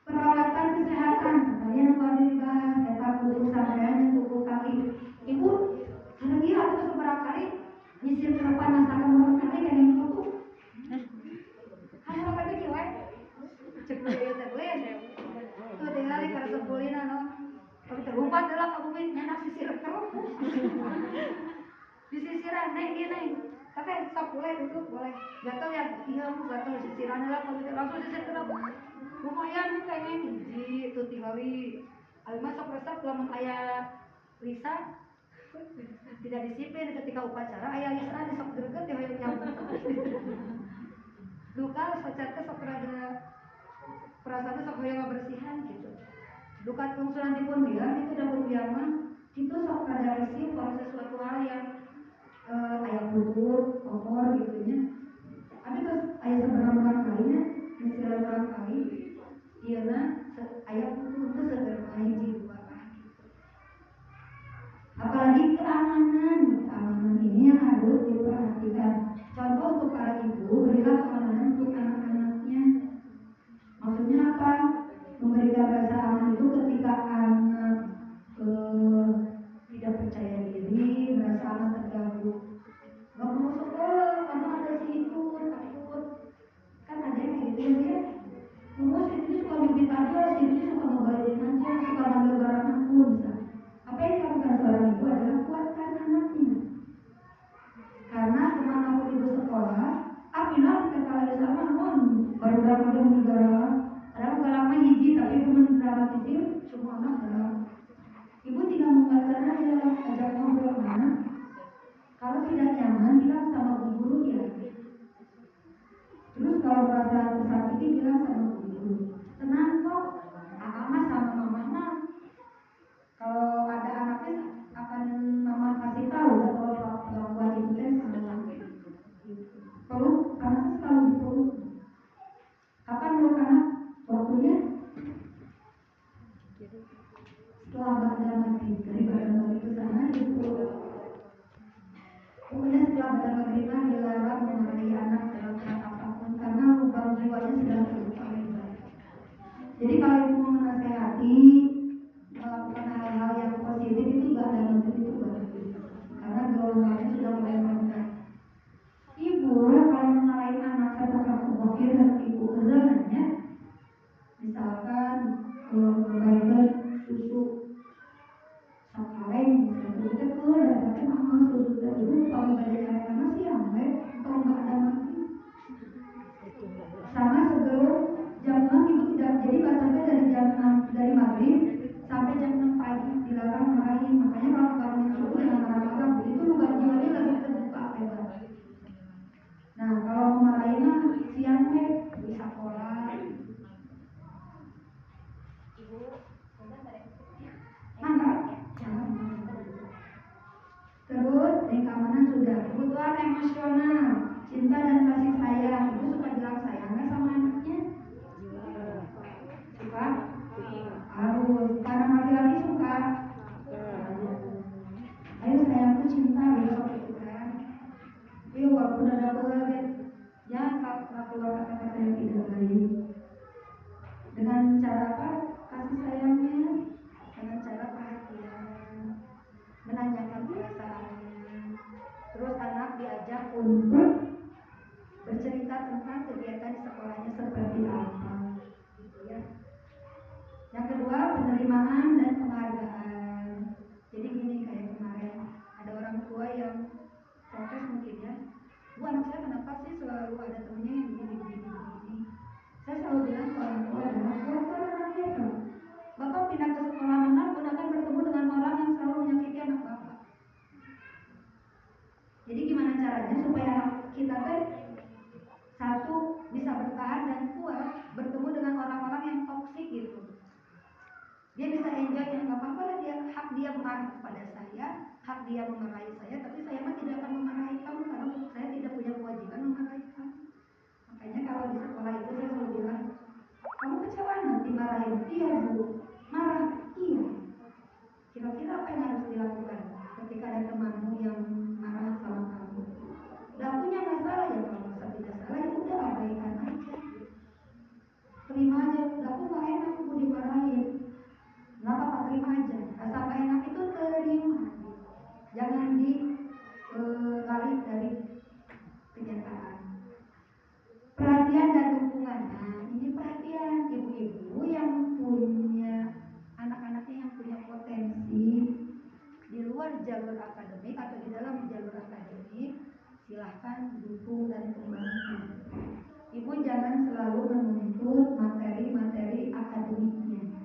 Perawatan kesehatan. Kalian kalau dibahas etap tubuh sampean tubuh kaki. Ibu, ada dia atau seberapa kali nyisir ke depan masakan nomor kali kan yang tutup. Kamu apa lagi weh? Cek terlihat. Tuh tinggal di karena sepulin ano. Tapi terlupa adalah kamu nyenak sisir terus. Disisiran neng gini. Tapi stop boleh duduk boleh. Gatel ya, iya aku gatel sisiran lah kalau langsung sisir ke depan. Lumayan kayaknya hiji itu tinggali. Alma sok resep lamun aya Lisa tidak disiplin ketika upacara aya Lisa sok greget ya hoyong yang duka sacat sok rada perasaan sok hoyong bersihan gitu. Duka tungsulan dipun bilang itu dapur biama itu sok rada risih kalau sesuatu hal yang aya putus, kotor gitu nya. Tapi terus aya seberapa kalinya misalnya kali iya nah ayat itu seger hiji dua apalagi keamanan ini yang harus diperhatikan. Contoh untuk para ibu, berilah keamanan untuk anak-anaknya. Maksudnya apa? Memberikan rasa aman itu ketika anak tidak percaya diri, merasa aman terganggu. Gak mau sekolah karena ada si itu takut. Kan ada yang kayak gitu ya. Terus ini suka nyubit aja, ini suka ngobarin aja, suka ngambil barang aku bisa. Apa yang dilakukan seorang ibu adalah kuatkan anaknya. Karena kemanapun ibu sekolah, final dikata lagi sama non baru berapa jam negara. Ada bukan lama hiji tapi ibu mendramatisir semua anak dalam. Ibu tidak mengatakan aja, ajak ngobrol anak. Kalau tidak nyaman bilang sama guru ya. Terus kalau merasa tersakiti bilang sama guru. Tenang kok, mama sama mama kalau ada anaknya akan mama kasih tahu kalau perlakuan ibu kan peluk anaknya selalu dipeluk. Kapan peluk anak? Waktunya setelah badan maghrib, dari badan maghrib ke sana dipeluk. Pokoknya setelah badan maghrib dilarang memarahi anak dalam hal apapun karena lubang jiwanya sedang terbuka lebar. Jadi kalau ibu mau menasehati melakukan hal-hal yang positif itu gak ada maksud itu bagus karena gelombangnya sudah mulai meningkat. Ibu kalau mengenalai anak setelah kebokir dan ibu kezenanya misalkan membaikkan susu sakaleng misalnya kita dan tapi mama susu dan ibu kalau balik karena siang kalau nggak ada mati sama sebelum jam 6 ibu tidak jadi batasnya dari jam 6 dari maghrib Mantap. Terus dari keamanan sudah. Kebutuhan emosional, cinta dan kasih sayang. Ibu suka bilang sayang nggak sama anaknya? Suka? Harus. Karena laki-laki suka. Ayo sayangku cinta besok itu kan. Ayo walaupun ada berat, jangan keluar kata-kata yang tidak baik. Dengan cara apa? Kasih sayangnya, dengan cara perhatian, menanyakan perasaannya. Terus anak diajak untuk bercerita tentang kegiatan di sekolahnya seperti apa, gitu ya. Yang kedua, penerimaan dan penghargaan. Jadi gini, kayak kemarin ada orang tua yang protes mungkin ya, Bu, anak saya kenapa sih selalu ada temennya yang begini. Saya selalu bilang ke orang tua adalah kuatkan anaknya dong. Bapak pindah ke sekolah mana pun akan bertemu dengan orang yang selalu menyakiti anak bapak. Jadi gimana caranya supaya kita satu bisa bertahan dan kuat bertemu dengan orang-orang yang toksik gitu. Dia bisa enjoy, yang nggak apa-apa lah, dia hak dia marah kepada saya, hak dia memarahi saya, tapi saya mah tidak akan memarahi kamu karena saya tidak punya kewajiban memarahi kamu. Makanya kalau di sekolah itu saya selalu bilang, kamu kecewa nanti marahin? Iya Bu, marah? Iya. Kira-kira apa yang harus dilakukan ketika ada temanmu yang marah sama kamu? Gak punya masalah ya, kalau merasa tidak salah ya udah abaikan aja. Terima aja, aku gak enak aku dimarahin. Gak apa-apa, terima aja. Rasa gak enak itu terima. Jangan lari dari kenyataan. Perhatian dan dukungan. Nah, ini perhatian ibu-ibu yang punya anak-anaknya yang punya potensi di luar jalur akademik atau di dalam jalur akademik, silahkan dukung dan kembangkan. Ibu jangan selalu menuntut materi-materi akademiknya.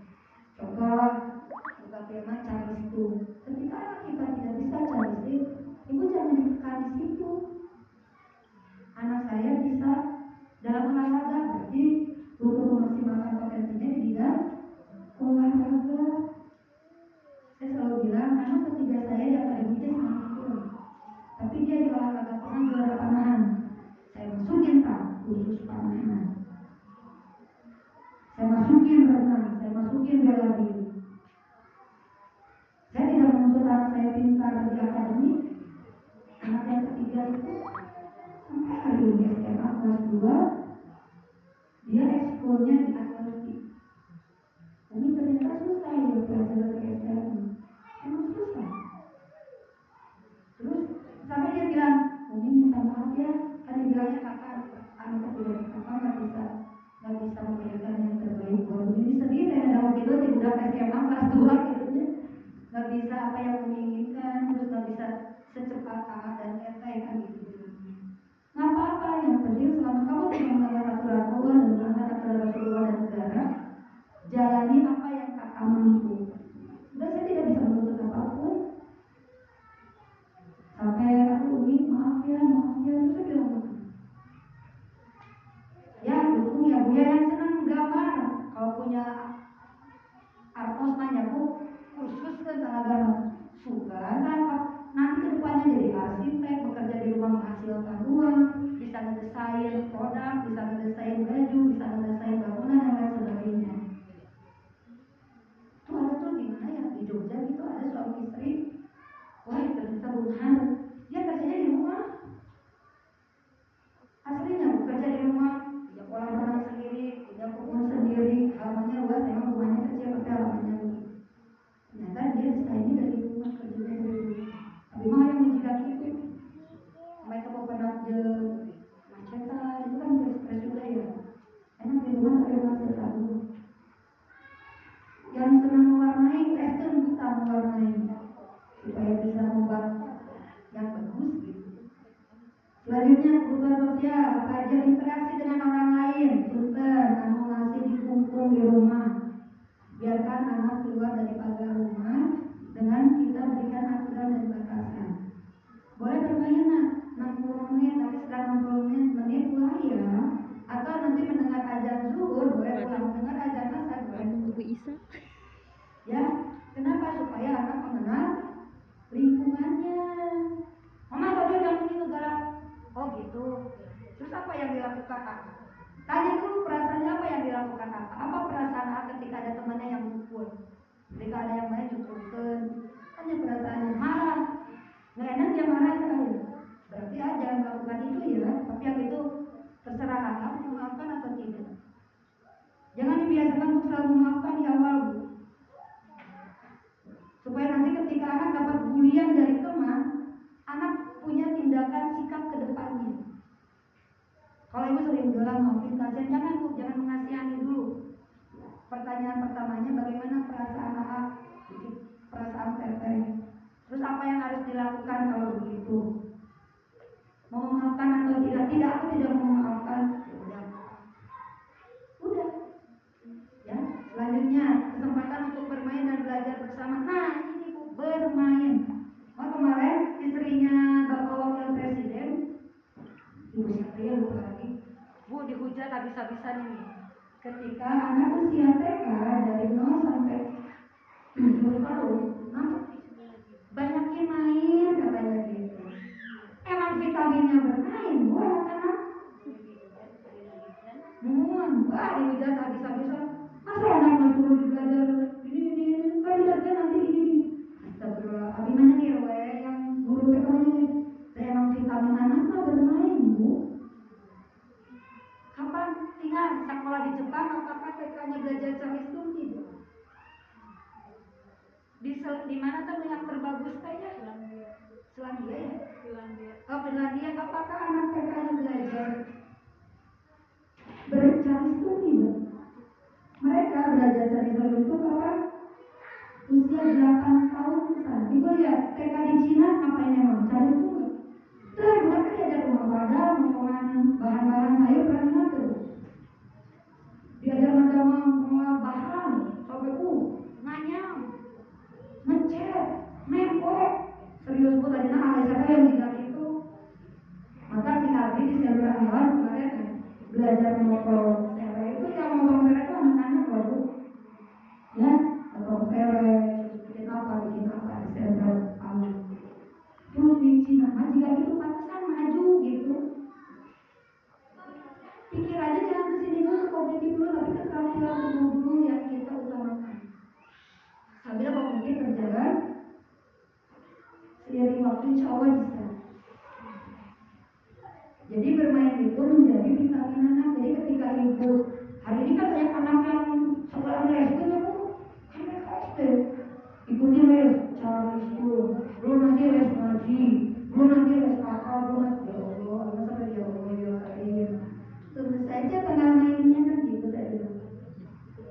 Contoh, buka firman cari itu. Ketika kita tidak bisa cari itu, ibu jangan ditekan di situ. Anak saya bisa dalam olahraga, berarti untuk memaksimalkan potensinya di bidang olahraga. Saya selalu bilang, anak ketiga saya di akademiknya sangat kurang, tapi dia di olahraga pernah juara panahan. Saya masukin khusus panahan. Saya masukin renang, saya masukin bela diri. Saya tidak menuntut anak saya pintar di akademik. Anak yang ketiga itu sampai hari ini SMA kelas 2, dia ekskulnya di atletik. Ini ternyata susah ya belajar di SMA. Emang susah. Terus sampai dia bilang, Umi minta maaf ya, kan bilangnya kakak, anak ketiga kakak nggak bisa memberikan yang terbaik buat Umi. Ini sedih saya dalam itu di budak SMA kelas 2 gitu ya. Nggak bisa apa yang Umi inginkan, terus nggak bisa secepat A dan RT kan gitu. Nggak apa-apa, yang penting selama kamu tidak melanggar aturan Allah dan melanggar aturan Rasulullah dan negara, jalani apa yang kakak mampu. Udah, saya tidak bisa menuntut apapun. Sampai aku Umi maaf ya, terus saya bilang ya dukung ya Bu ya, yang senang gambar. Kalau punya artos nanya Bu, kursus kan agama suka kan, nanti kedepannya jadi arsitek, bekerja di rumah menghasilkan uang, bisa ngedesain produk, bisa ngedesain baju, bisa ngedesain bangunan dan lain sebagainya. Tuh ada tuh di mana ya, di Jogja gitu ada suami istri, wah ternyata bukan, dia kerjanya di rumah, aslinya bekerja di rumah, punya kolam renang sendiri, punya kebun sendiri, halamannya luas, emang rumahnya kecil tapi halamannya luas. Ternyata dia desainnya dari rumah, kerjanya dari rumah. Tapi mah yang menjidak itu, mereka mau pernah macetan, itu kan stres juga ya. Enak di rumah tapi masih tahu. Yang senang mewarnai, Kristen bisa mewarnai supaya bisa membuat yang bagus gitu. Selanjutnya kebutuhan sosial, belajar interaksi dengan orang lain. Punten, kamu masih dikumpul di rumah. Biarkan anak keluar dari pagar rumah dengan kita berikan aturan dan batasan. Boleh bermain 60 menit, tapi setelah 60 menit pulang ya. Atau nanti mendengar azan zuhur, boleh pulang. Mendengar azan asar, boleh pulang. Bu Isa. Ya, kenapa? Supaya anak mengenal lingkungannya. Mama tadi udah ini negara. Oh gitu. Terus apa yang dilakukan A? Tanya dulu perasaannya apa yang dilakukan A. Apa perasaan A ketika ada temannya yang mukul? Ketika ada yang lain cukurin. Tanya perasaannya, marah. Nggak enak dia marah sekali. Berarti A jangan melakukan itu ya. Tapi yang itu terserah A memaafkan atau tidak. Jangan dibiasakan untuk selalu memaafkan di awal, Bu. Supaya nanti ketika anak dapat bulian dari teman, anak punya tindakan sikap ke depannya. Kalau ibu sering bilang maafin, kasihan, jangan Bu, jangan mengasihani dulu. Pertanyaan pertamanya bagaimana perasaan A, perasaan Teteh. Terus apa yang harus dilakukan kalau begitu? Mau memaafkan atau tidak? Tidak, aku tidak mau memaafkan. Udah. Ya, selanjutnya kesempatan untuk bermain dan belajar bersama. Nah, ini Bu, bermain. Oh, kemarin istrinya Bapak Wakil Presiden, Ibu siapa ya lupa lagi, Bu, dihujat habis-habisan ini. Ketika anak usia TK dari 0 sampai 7 tahun, banyakin main katanya gitu. Emang vitaminnya bermain, Bu, anak-anak. Wah, dihujat habis-habisan. Masa anak suruh belajar ini, kan lihatnya nanti ini. Astagfirullah, abimana nih Roe yang guru TK-nya nih. Emang vitamin anak mah bermain, Bu. Kapan tinggal sekolah di Jepang, apakah TK-nya belajar cari studi? Di mana tuh yang terbagus kayaknya? Selandia ya? Oh, Finlandia. Apakah anak TK-nya belajar bercari studi? Mereka belajar cari studi itu kapan? Usia 8 tahun besar. Ibu lihat TK di Cina ngapain emang? Cari studi. Terus mereka diajar rumah padang, ngomongan bahan-bahan sayur kan tuh. Diajar macam bahan, sampai nganyam, ngecat, mepok. Serius Bu, tadi siapa yang bilang itu? Maka si Abi di sebelah jalan kemarin belajar motong sereh itu, yang motong sereh itu anak-anak loh Bu. Ya, motong sereh, bikin apa di sereh alu. Terus di Cina, jika itu pantesan maju gitu. Pikirannya jangan kesini dulu, kognitif dulu, tapi keterampilan tubuh dulu yang kita utamakan. Sambil kognitif berjalan, seiring waktu insya Allah bisa. Jadi bermain itu menjadi vitamin anak. Jadi ketika ibu, hari ini kan banyak anak yang sekolah les itu ya Bu, kan mereka SD. Ikuti les, cari school, belum nanti les ngaji, belum nanti les kakak, belum nanti ya Allah, sampai ya Allah ya karim. Terus saja tanggal mainnya kan gitu saya bilang.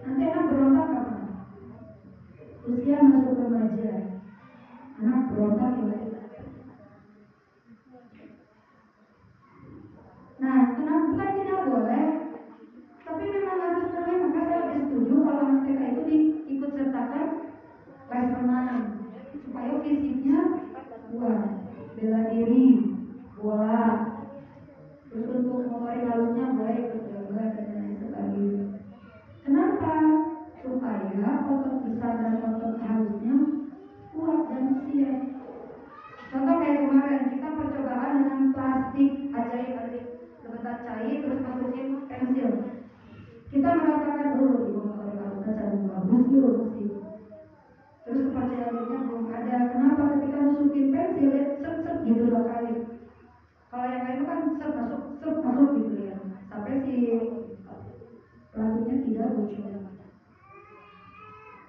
Nanti anak berontak kapan? Usia masuk remaja, anak berontak ya. Nah, kenapa bukan tidak boleh, tapi memang harus bermain. Maka saya lebih setuju kalau anak TK itu diikut sertakan les renang supaya fisiknya kuat, bela diri, bola. Terus untuk motorik halusnya boleh ikut yoga dan lain sebagainya. Kenapa? Supaya otot besar dan otot halusnya kuat dan siap. Contoh kayak kemarin kita percobaan dengan plastik ajaib sebentar cair terus masukin pensil. Kita merasakan dulu di motorik halusnya cara bagus dulu sih. Terus kepercayaan dirinya belum ada. Kenapa? Ketika masukin pensil set gitu 2 kali. Kalau yang lain kan set masuk gitu ya. Sampai si plastiknya tidak bocor.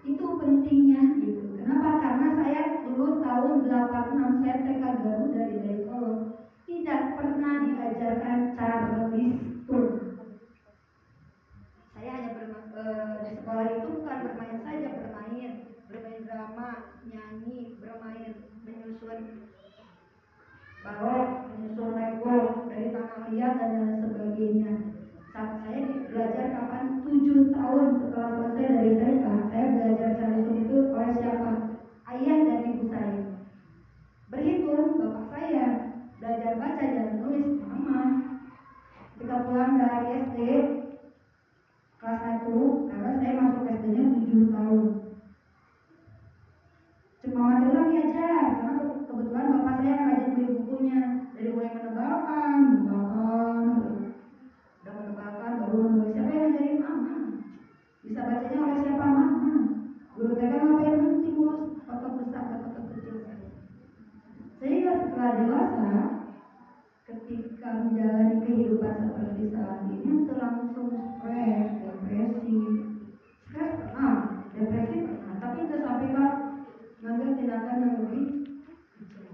Itu pentingnya gitu. Kenapa? Karena saya dulu tahun 86 saya TK Garuda dari Solo. Tidak pernah diajarkan cara berlistur. Saya hanya di sekolah itu bukan bermain saja, bermain drama, nyanyi, bermain menyusun balok, menyusun Lego dari tanah liat dan lain sebagainya. Saat saya belajar kapan? 7 tahun setelah selesai dari TK, saya belajar cara itu oleh siapa? Ayah dan ibu saya. Berhitung, bapak saya. Belajar baca dan nulis, mama. Ketika menebak-nebakan, udah menebak-nebakan baru menulis siapa yang jadi mama, bisa bacanya oleh siapa mama, guru TK ngapain nanti ngurus foto besar atau foto kecil. Sehingga setelah dewasa, ketika menjalani kehidupan seperti saat ini, langsung stres, depresi. Stres pernah, depresi pernah, tapi itu sampai ke mengambil tindakan yang lebih kecil.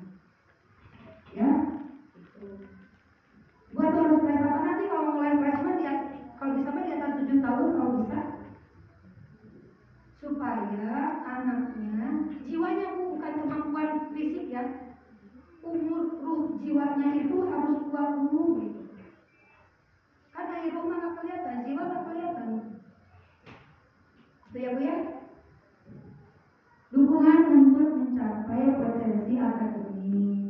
Ya, buat harus stres apa nanti kalau mulai stres dia, kalau bisa di atas 7 tahun kalau bisa, supaya anaknya jiwanya bukan kemampuan fisik ya, umur ruh jiwanya itu harus kuat dulu gitu. Karena di rumah nggak kelihatan, jiwa nggak kelihatan. Itu ya Bu ya. Dukungan untuk mencapai potensi akademik.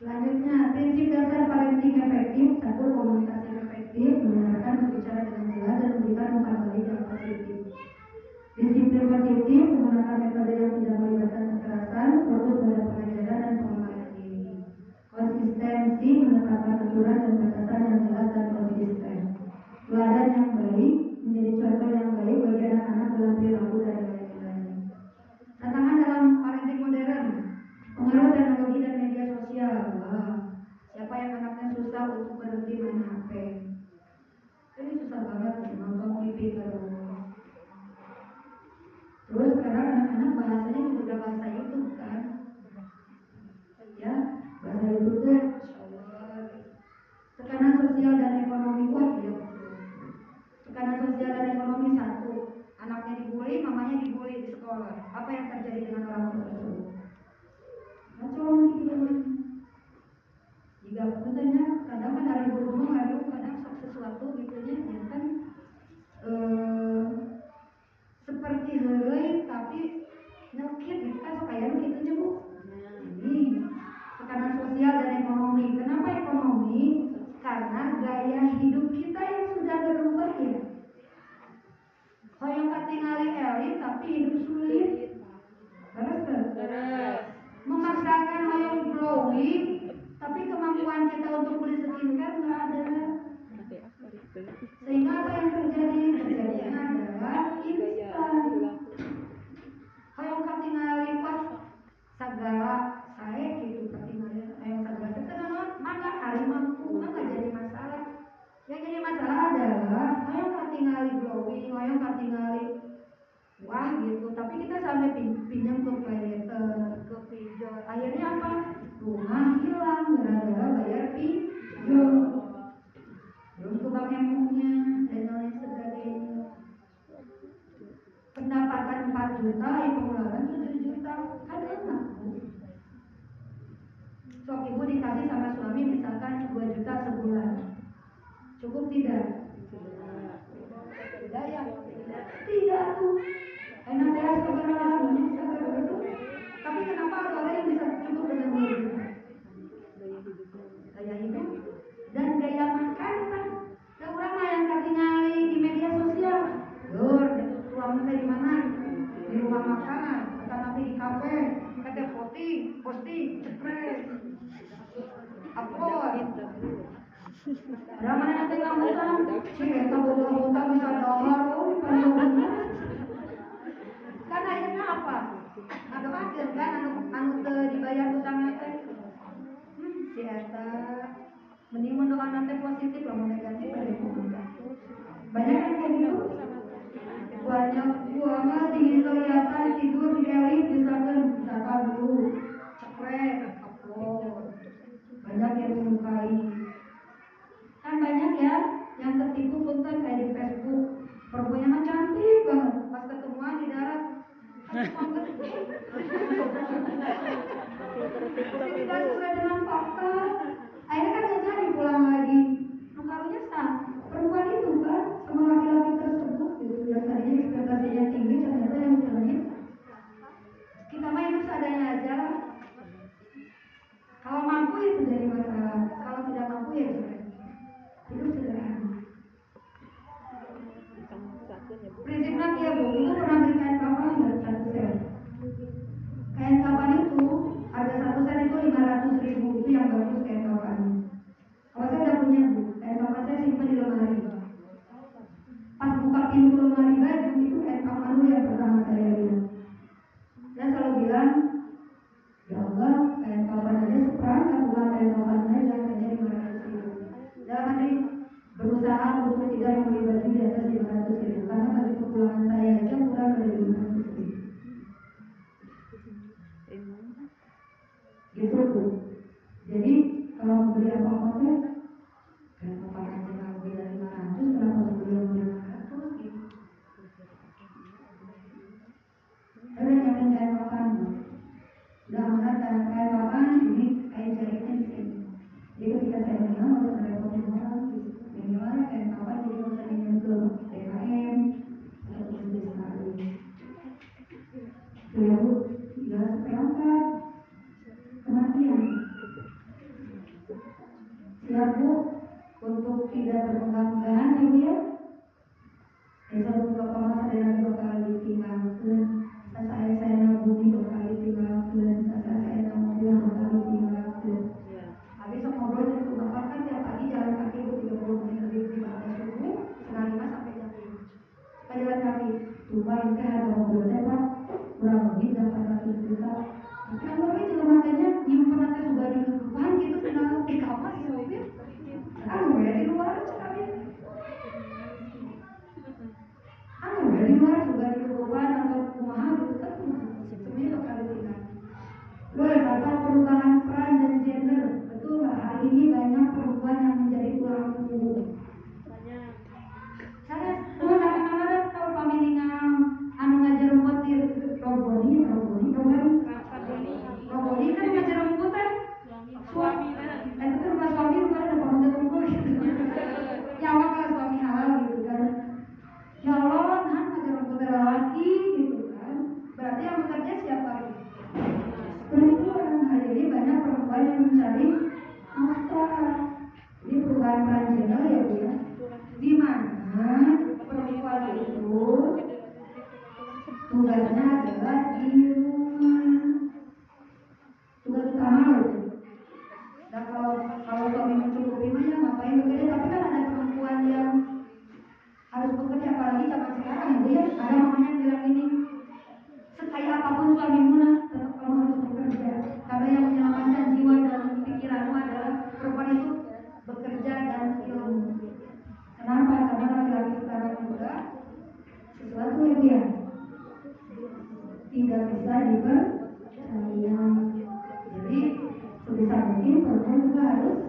Selanjutnya, prinsip dasar parenting efektif. 1. Komunikasi efektif, menggunakan berbicara dengan jelas dan memberikan umpan balik yang positif. Disiplin positif, menggunakan metode yang tidak melibatkan kekerasan, fokus pada pengajaran dan pengembangan diri. Konsistensi, menetapkan aturan dan batasan yang jelas dan konsisten. Teladan yang baik, menjadi contoh yang baik bagi anak-anak dalam perilaku dan lain-lain. Tantangan dalam parenting modern, pengaruh teknologi dan media sosial. Wah, siapa yang anaknya susah untuk berhenti main HP? Ini susah banget nonton TV terus. Terus sekarang anak-anak bahasanya juga udah bahasa YouTube kan? Ya, bahasa YouTube deh. Tekanan sosial dan ekonomi, wah iya betul. Tekanan sosial dan ekonomi 1. Anaknya dibully, mamanya dibully di sekolah. Apa yang terjadi dengan orang tua tersebut? Macam gitu. Jika katanya kadang kan dari guru ngadu, kadang sesuatu gitunya ya kan seperti helai tapi nyelkit gitu kan supaya gitu aja Bu. Ini tekanan sosial dan ekonomi. Kenapa ekonomi? Karena gaya hidup kita yang sudah berubah ya. Hoyong katingali elit tapi hidup sulit. Terus memaksakan hoyong glowing tapi kemampuan kita untuk beli skincare nggak ada. Sehingga apa yang terjadi? Terjadinya adalah instan. Hoyong katingali pas segala saya gitu katingali hoyong segala sekarang maka hari mampu nggak jadi masalah. Yang jadi masalah adalah hoyong katingali glowing, hoyong katingali wah gitu. Tapi kita sampai pinjam ke paylater, ke pinjol. Akhirnya apa? Rumah hilang gara-gara bayar pinjol. Terus tukang emongnya dan lain sebagainya. Pendapatan 4 juta, pengeluaran 7 juta. Kan enak Bu. Sok ibu dikasih sama suami misalkan 2 juta sebulan. Cukup tidak? Tidak ya? Tidak tuh. Enak beres keberaniannya seperti itu. Tapi kenapa ada orang yang bisa cukup dengan 2 juta? Gaya hidup dan gaya makan kan. Ada orang yang katingali di media sosial. Lur, ruangnya di mana? Di rumah makan, atau nanti di kafe, kata posting, cepret, upload. Ada mana nanti kamu kan? Si eta boga-boga bisa dolar, kan akhirnya apa? Ada akhir kan, anu dibayar utang nanti. Si eta mending mendoa nanti positif, kalau negatif ada banyak yang kayak gitu. Banyak banget ingin kelihatan tidur di elit bisa dulu cepet upload. Banyak yang menyukai. Kan banyak ya yang tertipu punten kayak di Facebook. Perempuannya mah cantik banget, pas ketemuan di darat tidak sesuai dengan fakta. Akhirnya kan cari pulang lagi. Nukarunya perempuan itu kan sama laki-laki tersebut gitu. Biasanya ekspektasinya tinggi, ternyata yang terakhir kita mah hidup seadanya aja lah. Kalau mampu itu jadi masalah, kalau tidak mampu ya jelek. Hidup sederhana. Prinsipnya kayak Ya Bu, ya seperangkat kematian. Siap Bu, untuk tidak bermegah-megahan ya Bu ya. Esok Bapak Mas saya bakal ditinggalkan, saya bumi bakal ditinggalkan, saya mobil bakal ditinggalkan. Habis ngobrol jadi Bapak kan tiap pagi jalan kaki Bu 30 menit lebih di batas subuh, setengah 5 sampai jam 5. Kita jalan kaki, lupa ini harga mobilnya Pak, kurang lebih 800 juta. Tapi anggapnya juga makanya nyimpen nanti juga di depan gitu, tinggal di kamar ya mobil. Ya di luar sekali. Dari luar juga di depan atau kumaha gitu kan, semuanya bakal ditinggal. Tentang perubahan peran dan gender, betul nggak? Hari ini banyak perempuan yang menjadi tulang punggung. Saya anak-anak tahu pamilingan anu ngajar rumput di roboni kan ngajar rumput kan suami itu kan pas suami kan ada pamit rumput gitu. Nyawa kalau suami halal gitu kan. Ya Allah, nah ngajar rumput laki gitu kan. Berarti yang bekerja siapa? Perempuan. Hari ini banyak perempuan yang mencari nafkah. Ini perubahan peran gender ya Bu ya. Di mana perempuan itu tugasnya adalah di rumah. Tugas utama loh. Nah kalau suami mencukupi mah ya ngapain bekerja, tapi kan ada perempuan yang harus bekerja, apalagi zaman sekarang ya. Ada mamanya bilang ini, sekaya apapun suamimu tetap kamu harus bekerja, karena yang menyelamatkan jiwa dan pikiranmu adalah perempuan itu bekerja dan ilmu. Kenapa? Karena laki-laki sekarang juga sesuatu yang tidak bisa dipercaya. Jadi sebisa mungkin perempuan juga harus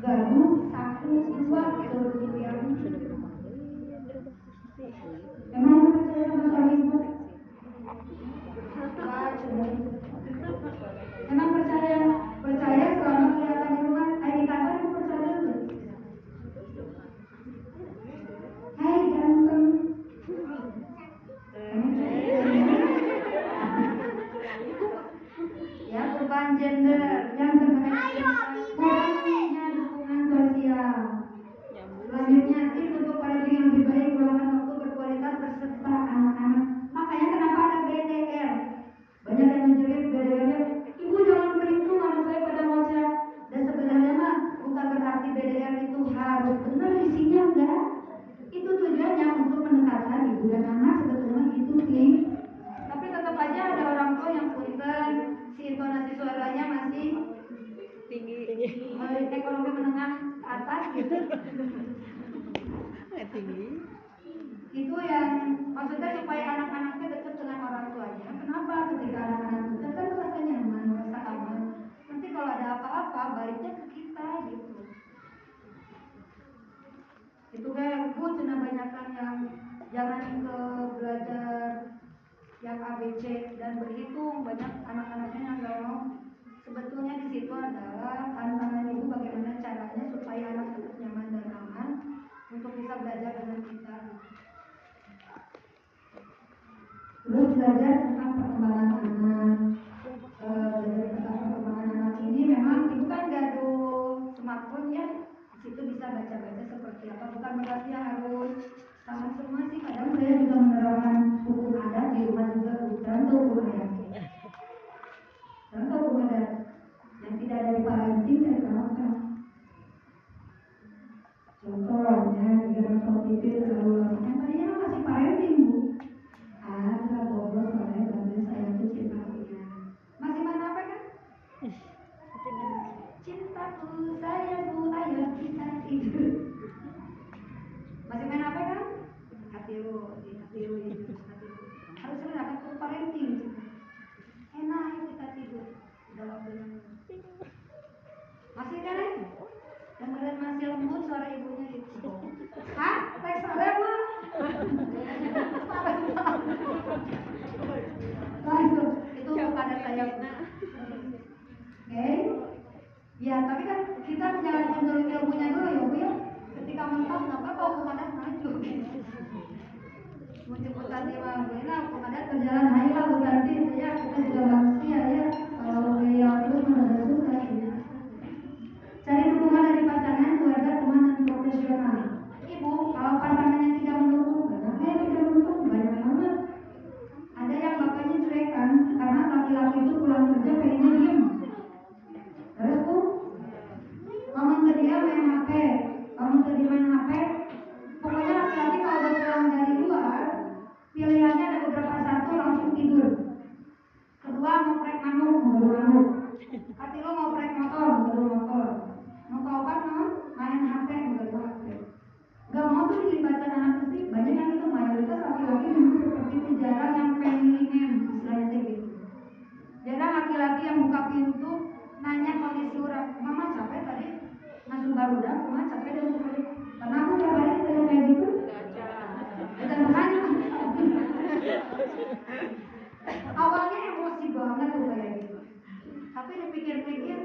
gabung satu dua gitu yang emang percaya sama suamimu? Emang percaya selama kelihatan di rumah, di kantor itu percaya tuh. Hai ganteng. Ya perubahan gender yang terkait kurangnya dukungan sosial. Selanjutnya tips untuk parenting yang lebih baik, luangkan waktu berkualitas berserta anak-anak. Makanya kenapa ada BDR? Banyak yang menjerit BDR-nya, ibu jangan perhitung anak saya pada ngoceh. Dan sebenarnya mah bukan berarti BDR itu harus benar isinya, enggak. Itu tujuannya untuk mendekatkan ibu dan anak, sebetulnya itu sih. Tapi tetap aja ada orang tua yang punten, si intonasi suaranya masih tinggi. Ekonomi menengah ke atas gitu. Tinggi. Itu yang maksudnya supaya anak-anaknya dekat dengan orang tuanya. Kenapa? Ketika anak-anak dekat kan merasa nyaman, merasa aman. Nanti kalau ada apa-apa baliknya ke kita gitu. Itu kayak Bu cina banyakan yang jangan ke belajar yang ABC dan berhitung, banyak anak-anaknya yang nggak mau. Sebetulnya di situ adalah tantangan ibu bagaimana caranya supaya anak tetap nyaman dan aman untuk bisa belajar dengan kita. Terus belajar tentang perkembangan anak. Belajar tentang perkembangan anak ini memang ibu kan gaduh smartphone ya. Di situ bisa baca-baca seperti apa. Bukan berarti harus sama semua sih. Kadang saya juga menerapkan hukum adat di rumah juga. Contoh hukum adat. Contoh hukum adat yang tidak ada di parenting saya terapkan. Contohnya jika nonton TV terlalu lama, yang tadinya masih parenting Bu. Ada bodoh soalnya bantu saya tuh cintaku. Masih mana apa kan? Cintaku sayangku ayo kita tidur. Masih main apa kan? Hatiku. Harus sering apa tuh parenting. Enak ayo kita tidur. Udah waktunya. Masih kan? Dengerin masih lembut suara ibunya itu. Hah? Teks ada mah? Langsung itu kepada saya. Oke. Ya tapi kan kita menjalankan dulu ilmunya dulu ya Bu ya. Ketika mentok nggak apa-apa kepada maju. Menjemput tadi mah, nah kepada berjalan ayo lah Bu ganti Hati lo mau naik motor, baru motor. Mau taubat non, main HP, baru HP. Gak mau tuh dilibatkan anak kecil. Banyak yang itu mayoritas laki-laki memang seperti itu, jarang yang feminin, istilahnya gitu. Jarang laki-laki yang buka pintu nanya kondisi orang. Mama capek tadi, ngasuh barudak, mama capek dan sekali. Karena aku tiap hari kayak gitu. Dan makanya awalnya emosi banget tuh kayak gitu. Tapi dipikir-pikir,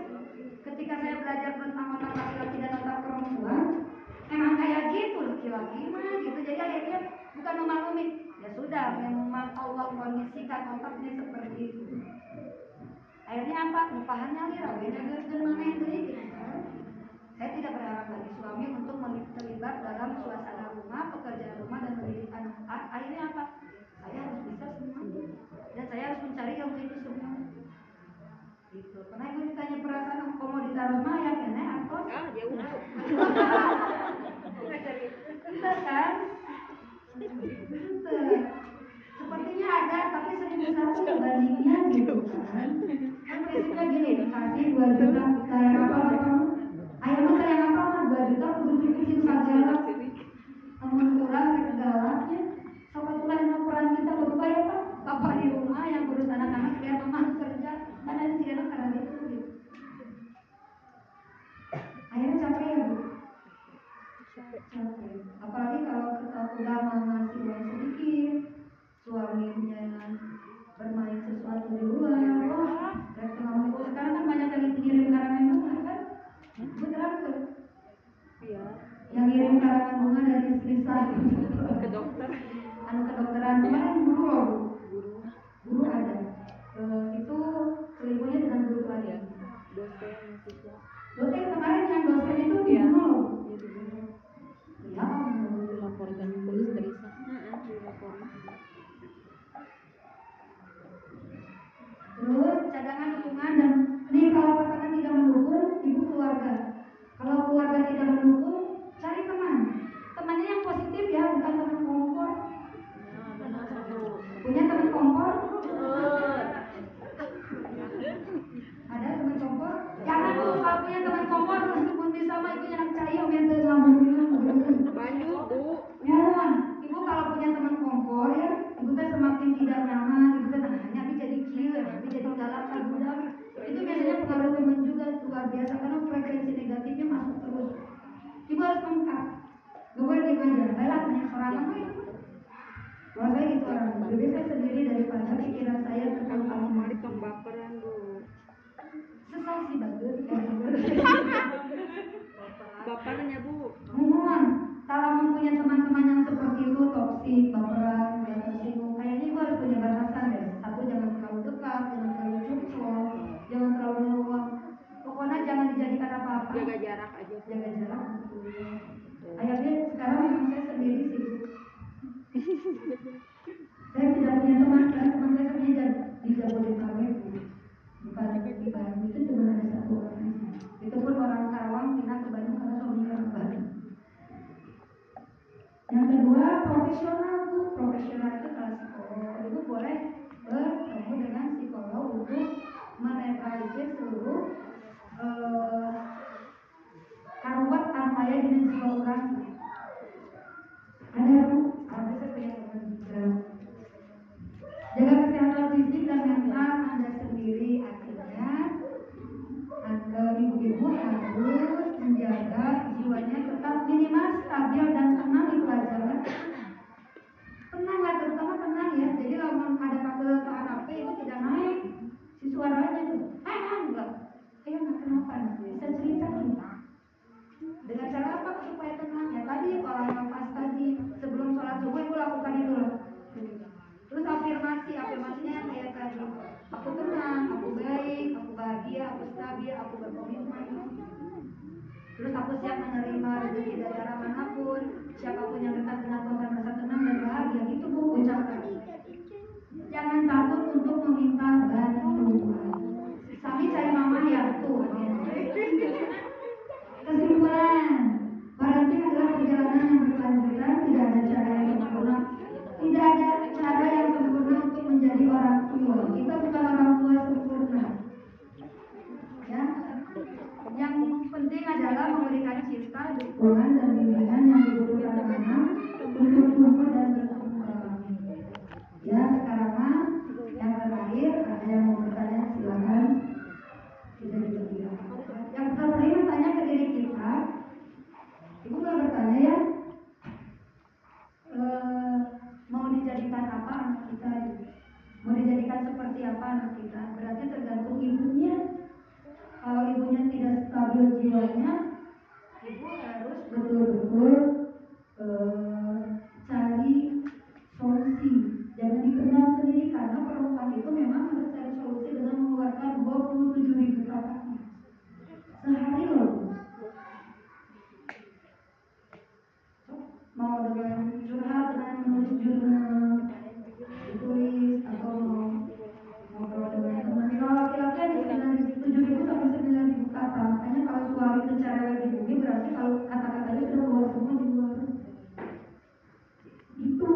ketika saya belajar tentang otak laki-laki dan otak perempuan, emang kayak gitu laki-laki mah gitu. Jadi akhirnya bukan memaklumi, ya sudah, memang Allah kondisikan otaknya seperti itu. Akhirnya apa? Nupahannya lira, beda gergen mana yang gitu. Saya tidak berharap bagi suami untuk terlibat dalam suasana rumah, pekerjaan rumah dan mendidik anak. Akhirnya apa? Saya harus bisa semua dan saya harus mencari yang itu semua. Gitu. Karena ibu ditanya perasaan mau ditaruh mayat ya nek angkos. Ya udah. Kita kan? Sepertinya ada tapi 1001 bandingnya gitu kan. Kan prinsipnya gini, dikasih 2 juta kayak apa kamu? Ayamnya kayak apa mah 2 juta kudu dipikir saja lah. Namun kurang galaknya. Sobat tulang peran kita berubah ya Pak. Bapak di rumah yang urus anak-anak biar mama kerja. Karena si anak karena itu gitu. Akhirnya capek ya Bu. Capek. Apalagi kalau udah ngasih uang sedikit, suaminya bermain sesuatu di luar, wah, sekarang kan banyak yang ngirim karangan bunga kan? Beneran tuh. Iya. Yang ngirim karangan bunga dari istri saya Ke dokter. anu kedokteran kemarin guru loh guru ada itu selingkuhnya dengan guru pelajar Dosen mahasiswa. dosen kemarin yang dosen itu dibunuh loh ya Dilaporkan ke istri saya. Dilaporkan. terus cadangan dukungan dan nih kalau pasangan tidak mendukung ibu keluarga kalau keluarga tidak mendukung cari temannya yang positif ya bukan teman kompor punya teman kompor ada teman kompor jangan tuh kalau punya teman kompor pun bisa mah itu yang cahaya biar Banyak Bu. mohon ibu kalau punya teman kompor ya ibu teh semakin tidak nyaman ibu teh hanya jadi gila jadi galak kan budak itu biasanya pengaruh teman juga luar biasa karena frekuensi negatifnya masuk terus ibu harus lengkap gak boleh gitu aja baiklah banyak sorangan itu kalau saya gitu orang lebih saya sendiri daripada pikiran saya tentang kamu Mari baperan Bu. sesal sih bagus Bapernya Bu. mohon kalau mempunyai teman-teman yang seperti itu toksik, baperan, gak tersinggung kayaknya ibu harus punya batasan deh satu jangan terlalu dekat, jangan terlalu cukup jangan terlalu meluang pokoknya jangan dijadikan apa-apa Jaga jarak aja. jaga jarak akhirnya sekarang memang saya sendiri sih saya tidak punya teman kan teman saya sebenarnya di Jabodetabek bukan di Bandung itu cuma ada satu orang itu pun orang Karawang pindah ke Bandung karena suaminya orang Bandung yang kedua profesional itu kalau psikolog itu boleh bertemu dengan psikolog untuk menetralisir seluruh karuat tanpa ya dengan jiwa orang ada saya punya teman juga jaga kesehatan fisik dan mental Anda sendiri artinya ibu-ibu harus menjaga jiwanya tetap minimal stabil dan tenang itu aja kan tenang lah terutama tenang ya jadi kalau ada pagelaran HP itu tidak naik si suaranya tuh enggak ayo nggak kenapa bisa cerita kita dengan cara apa supaya tenang ya tadi kalau nafas tadi sebelum sholat subuh ibu lakukan itu loh terus afirmasinya yang kayak tadi aku tenang, aku baik, aku bahagia, aku stabil, aku berkomitmen terus aku siap menerima rezeki dari arah manapun siapapun yang dekat dengan Tuhan merasa tenang dan bahagia itu Bu ucapkan jangan takut untuk meminta bantuan kami cari mama ya tuh kesimpulan parenting adalah perjalanan yang berkelanjutan tidak ada cara yang sempurna tidak ada cara yang sempurna untuk menjadi orang tua kita bukan orang tua sempurna apa anak kita. Berarti tergantung ibunya. Kalau ibunya tidak stabil jiwanya, ibu harus betul-betul cari solusi. Jangan dipendam sendiri, karena perempuan itu memang harus cari solusi dengan mengeluarkan 27.000 kata sehari loh. Mau dengan curhat, dengan menulis jurnal, ditulis, atau mau ngobrol dengan teman. Kalau laki-laki ada 7.000 sampai 9.000 kata. Makanya kalau suami itu cerewet di bumi, berarti kalau kata-katanya sudah keluar semua di luar. Itu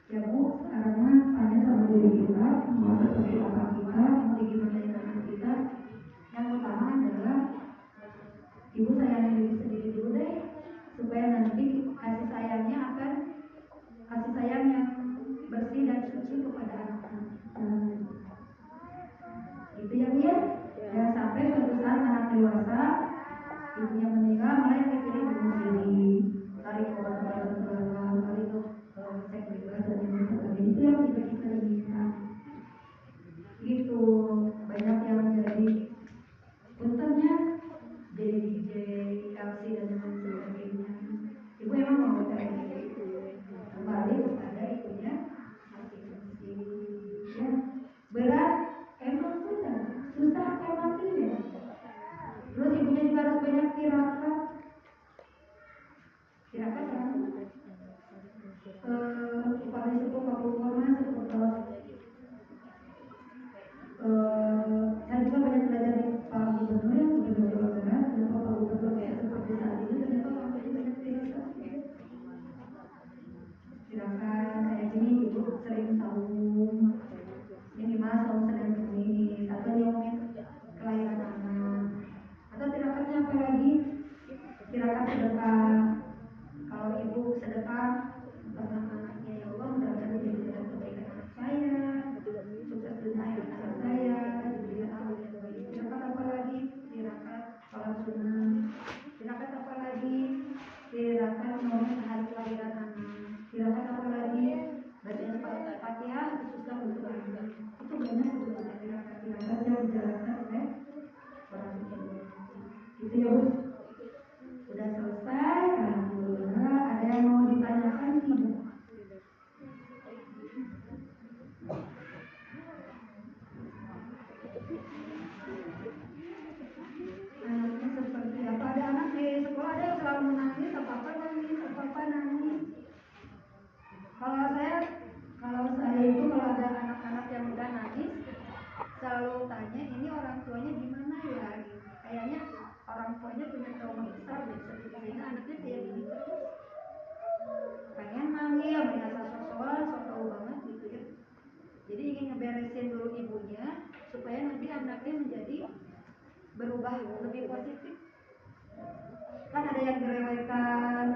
ya Bu, sekarang mah tanya sama diri kita, mau seperti apa kita, mau gimana dengan kita. Yang utama adalah ibu sayangi diri sendiri dulu deh, supaya nanti kasih sayangnya akan kasih sayang yang bersih dan suci kepada anak-anak. Gitu ya Bu ya. Jangan sampai suatu saat anak dewasa ibunya meninggal, malah yang dipilih bunuh diri, tarik obat-obatan terlarang, tarik seks bebas dan lain sebagainya. Itu yang tidak kita inginkan. Gitu, banyak yang menjadi puntennya jadi DJ, LC dan lain sebagainya. Ibu emang mau kayak gitu, kembali kepada ibunya masing-masing. Ya, berat emang sudah, susah emang tidak. Terus ibunya juga harus banyak tirakat. Tirakat ya? Upah sepuh fakultas saya juga banyak belajar di Pak Gubernur yang Gubernur Jawa Barat dan Pak Gubernur yang seperti saat ini, ternyata sampai banyak tirakat. Tirakat kayak gini ibu sering saum, minimal saum Senin Kemis, atau diomongin kelahiran anak, atau tirakatnya apa lagi? Tirakat sedekah. Kalau ibu sedekah tentang anaknya, ya Allah mudah-mudahan diberikan kebaikan anak saya, sukses dunia akhirat anak saya, diberikan anak yang baik. Tirakat apa lagi? Tirakat sholat sunnah. Tirakat apa lagi? Tirakat ngomongin hari kelahiran anak. Tirakat apa lagi? Bacaan Fatihah khususnya untuk anak. Itu banyak sebetulnya tirakat-tirakat yang dijalankan oleh orang tua. Gitu ya Bu. Udah selesai, alhamdulillah. Ada yang mau ditanyakan tidak? Anaknya seperti apa? Ada anak di sekolah ada yang selalu nangis, apa-apa nangis, apa-apa nangis. Kalau saya itu kalau ada anak-anak yang udah nangis, selalu tanya ini orang tuanya gimana ya? Kayaknya orang tuanya punya trauma besar sehingga anaknya kayak gini terus. Pengen manggil, merasa sok-sokan, sok tahu banget gitu ya. Jadi ingin ngeberesin dulu ibunya supaya nanti anaknya menjadi berubah lebih positif. Kan ada yang gerewetan,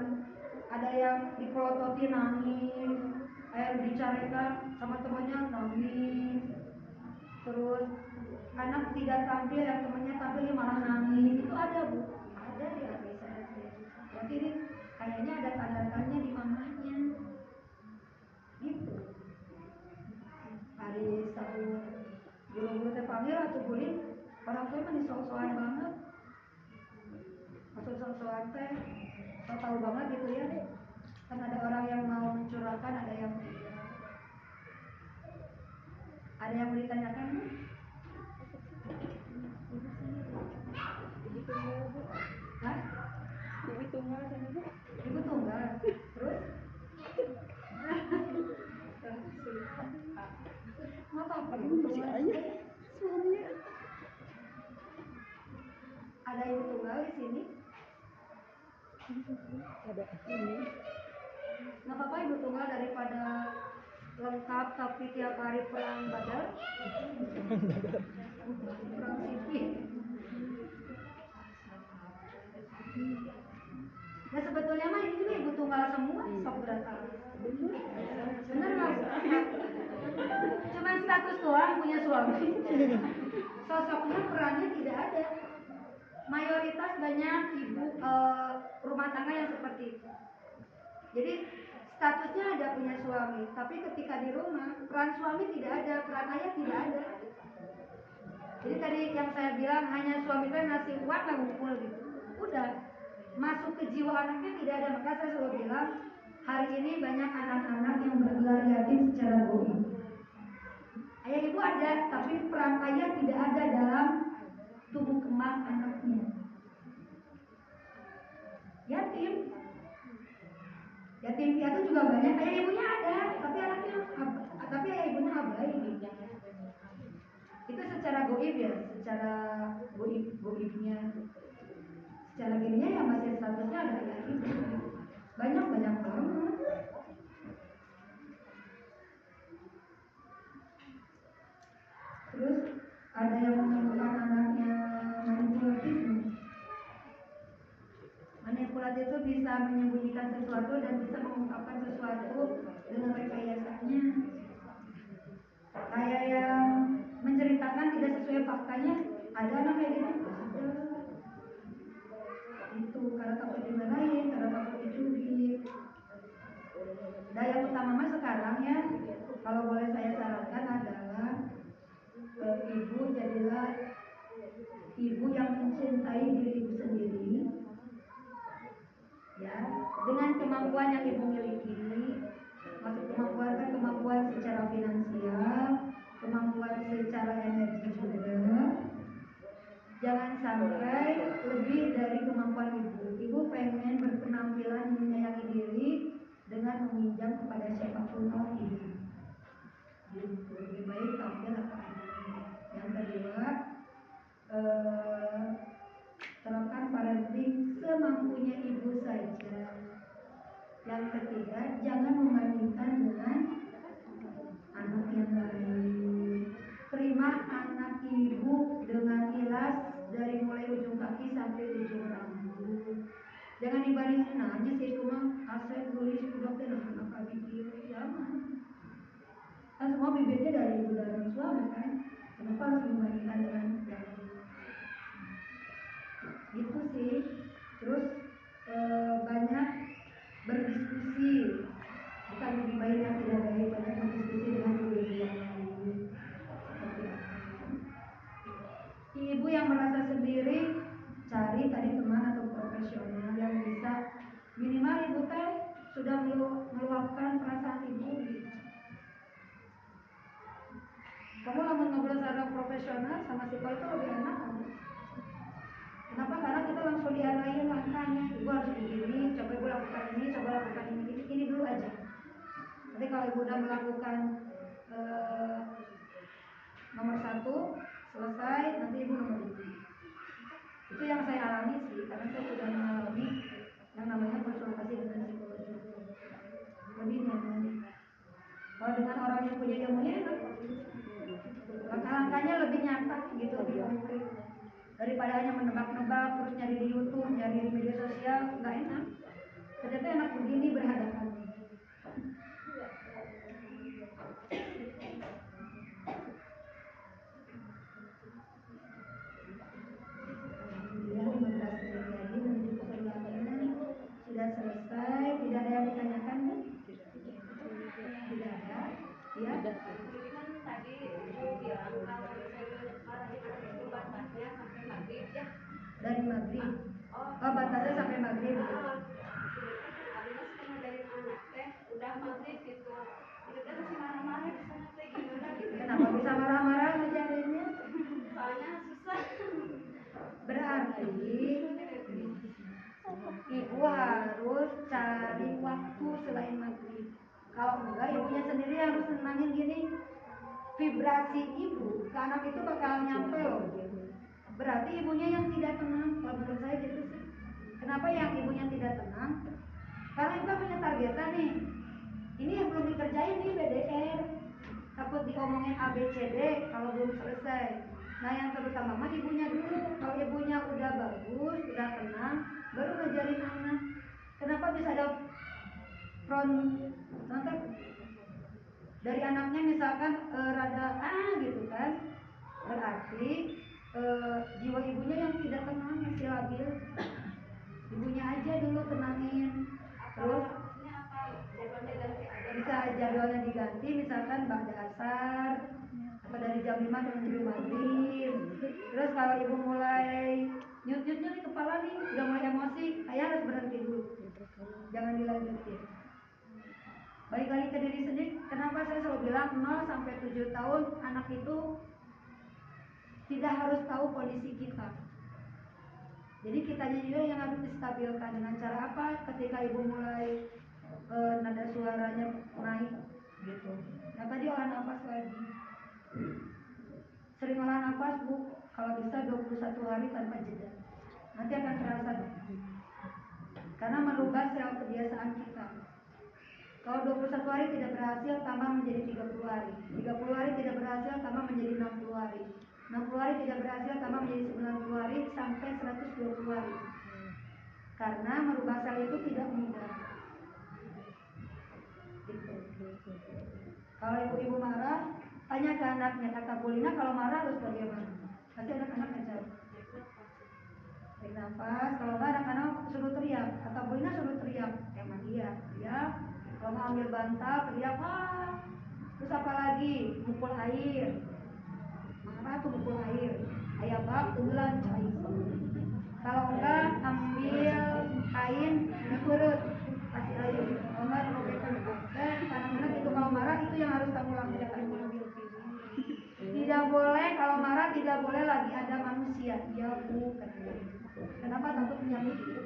ada yang dipelototi nangis, ada yang dicarikan sama temannya nangis. Terus anak tidak tampil, yang temannya tampil dia malah nangis. Itu ada Bu, ada di adik saya. Berarti ini kayaknya ada tanda-tandanya di mamanya. Gitu. Hari sahur guru-guru terpanggil atau bulin, orang tua kan disok-sokan banget. Maksud sok-sokan teh, so tahu banget gitu ya. Kan ada orang yang mau mencurahkan, ada yang mau ditanyakan Bu? Hah? Ibu tunggal kan Bu? Ibu tunggal. Terus? Apa-apa ibu tunggal aja. Suaminya. Ada ibu tunggal di sini? Ada ini. Nggak apa-apa ibu tunggal daripada lengkap tapi tiap hari perang badar. Perang sipil. Nah sebetulnya mah ini juga ibu tunggal semua, sok berantar. Bener nggak Bu? Cuma status doang punya suami. Sosoknya perannya tidak ada. Mayoritas banyak ibu rumah tangga yang seperti itu. Jadi statusnya ada punya suami, tapi ketika di rumah peran suami tidak ada, peran ayah tidak ada. Jadi tadi yang saya bilang hanya suami saya ngasih uang lah ngumpul gitu, udah masuk ke jiwa anaknya tidak ada. Maka saya selalu bilang hari ini banyak anak-anak yang bergelar yatim secara goib. Ayah ibu ada, tapi peran ayah tidak ada dalam tubuh kembang anaknya. Yatim piatu juga banyak, ayah ibunya ada, tapi ayah ibunya abai. Itu secara goib ya, secara goibnya. Secara gininya ya masih statusnya ada ayah ibu. Banyak banget. Terus ada yang menemukan anaknya manipulatif. Manipulatif itu bisa menyembunyikan sesuatu dan bisa mengungkapkan sesuatu dengan rekayasanya. Kayak yang menceritakan tidak sesuai faktanya, ada anak kayak gitu. Itu karena takut dimarahin, karena takut dicuri. Daya utama mah sekarang ya, kalau boleh saya sarankan adalah ibu jadilah ibu yang mencintai diri ibu sendiri, ya, dengan kemampuan yang ibu miliki. Maksud kemampuan kan kemampuan secara finansial, kemampuan secara energi juga. Jangan sampai lebih dari kemampuan ibu. Ibu pengen berpenampilan menyayangi diri dengan meminjam kepada siapapun ibu. Lebih baik tampil apa adanya. Yang kedua, terapkan parenting semampunya ibu saja. Yang ketiga, jangan membandingkan dengan anak yang lain. Terima anak ibu dengan ikhlas dari mulai ujung kaki sampai ujung rambut. Jangan dibandingin aja sih itu mah asal tulis udah tenang apa bikin jangan. Kan semua bibitnya dari ibu dan suami kan. Kenapa harus membandingkan dengan yang lain? Gitu sih. Terus banyak berdiskusi, bukan lebih baik yang tidak baik, banyak berdiskusi dengan ibu-ibu yang lain. Seperti apa? Ibu yang merasa sendiri, cari tadi teman atau profesional yang bisa minimal ibu teh sudah meluapkan perasaan ibu. Kamu lamun ngobrol sama profesional sama psikolog itu lebih enak kan? Kenapa? Karena kita langsung diarahin langkahnya. Ibu harus begini, coba ibu lakukan ini, coba lakukan ini dulu aja. Nanti kalau ibu udah melakukan nomor 1 selesai, nanti ibu nomor 2. Itu yang saya alami sih, karena saya sudah mengalami yang namanya konsultasi dengan psikolog. Lebih nyaman. Kalau dengan orang yang punya ilmunya enak. Langkah-langkahnya lebih nyata gitu, lebih konkret. Daripada hanya menebak-nebak terus nyari di YouTube, nyari di media sosial, nggak enak. Ternyata enak begini berhadapan. Alhamdulillah 15 menit lagi menuju kepulangan sudah selesai. Tidak ada yang ditanyakan kan? Tidak ada. Ya. Kan tadi ibu bilang kalau misalnya marahin anak itu batasnya sampai maghrib ya. Dari maghrib. Oh, batasnya sampai maghrib. Habis ngajarin anak teh udah maghrib gitu. Itu kan masih marah-marah di sana teh gimana gitu. Kenapa bisa marah-marah ngajarinnya? Soalnya susah. Berarti ibu harus cari waktu selain maghrib. Kalau enggak, ibunya sendiri harus nenangin gini. Vibrasi ibu ke anak itu bakal nyampe loh. Berarti ibunya yang tidak tenang. Kalau menurut saya gitu sih. Kenapa yang ibunya tidak tenang? Karena ibu punya targetan nih. Ini yang belum dikerjain nih BDR. Takut diomongin ABCD kalau belum selesai. Nah yang terutama mah ibunya dulu. Kalau ibunya udah bagus, udah tenang, baru ngajarin anak. Kenapa bisa ada front dari anaknya misalkan rada gitu kan, berarti jiwa ibunya yang tidak tenang, masih labil. Ibunya aja dulu tenangin. Terus bisa jadwalnya diganti, misalkan ba'da asar atau dari jam 5 sampai jam maghrib. Terus kalau ibu mulai nyut-nyutnya nih kepala nih, udah mulai emosi, ayah harus berhenti dulu, jangan dilanjutin. Balik lagi ke diri sendiri, kenapa saya selalu bilang 0 sampai 7 tahun anak itu tidak harus tahu kondisi kita. Jadi kitanya juga yang harus distabilkan. Dengan cara apa? Ketika ibu mulai nada suaranya naik gitu. Nah tadi olah nafas lagi. Sering olah nafas bu, kalau bisa 21 hari tanpa jeda. Nanti akan terasa. Karena merubah sel kebiasaan kita. Kalau 21 hari tidak berhasil, tambah menjadi 30 hari. 30 hari tidak berhasil, tambah menjadi 60 hari. 60 hari tidak berhasil, tambah menjadi 90 hari sampai 120 hari. Karena merubah sel itu tidak mudah. Gitu. Kalau ibu-ibu marah, tanya ke anaknya, kata Bu Lina kalau marah harus bagaimana? Pasti anak-anak ajar. Tarik nafas, kalau enggak anak-anak suruh teriak. Kata Bu Lina suruh teriak, emang iya, teriak. Kalau mau ambil bantal, teriak, ah. Terus apa lagi? Mukul air. Marah tuh mukul air. Ayah bak, tenggelam cair. Kalau enggak, ambil kain, urut, kasih air. Kalau enggak, robekan. Dan anak-anak itu kalau marah, itu yang harus kamu lakukan. Tidak boleh, kalau marah tidak boleh lagi ada manusia. Iya bu, katanya. Kenapa? Takut menyakiti.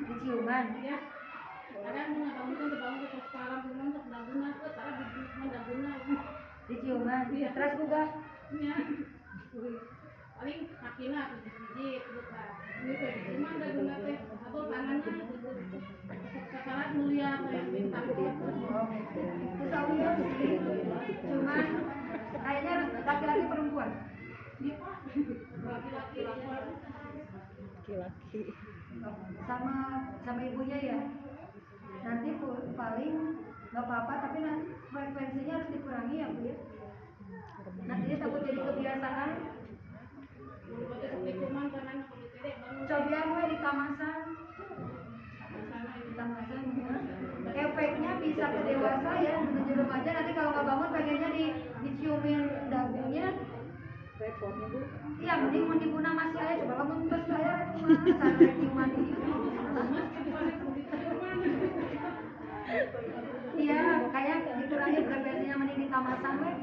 Diciuman Ya. Ada bangun ke sekolah belum untuk daguna ke tara di daguna. diciuman, terus juga Ya. Paling kakina pijit buka. Ini kayak cuman daguna teh atau tangannya gitu. Sekarang mulia kayak bintang itu tahu ya sih. Cuman kayaknya harus laki-laki perempuan. Laki-laki sama ibunya ya. Nanti paling nggak apa-apa, tapi nanti frekuensinya harus dikurangi ya bu ya. Nanti takut jadi kebiasaan. Cobian gue di tamasan. Efeknya bisa ke dewasa ya, menuju remaja. Nanti kalau nggak bangun pengennya diciumin dagunya. Reportnya bu. Iya, mending mau dibuna masih aja. Coba kamu terus saya kemana? Saya ciuman ini. Iya, kayak dikurangi frekuensinya mending di tamasan weh.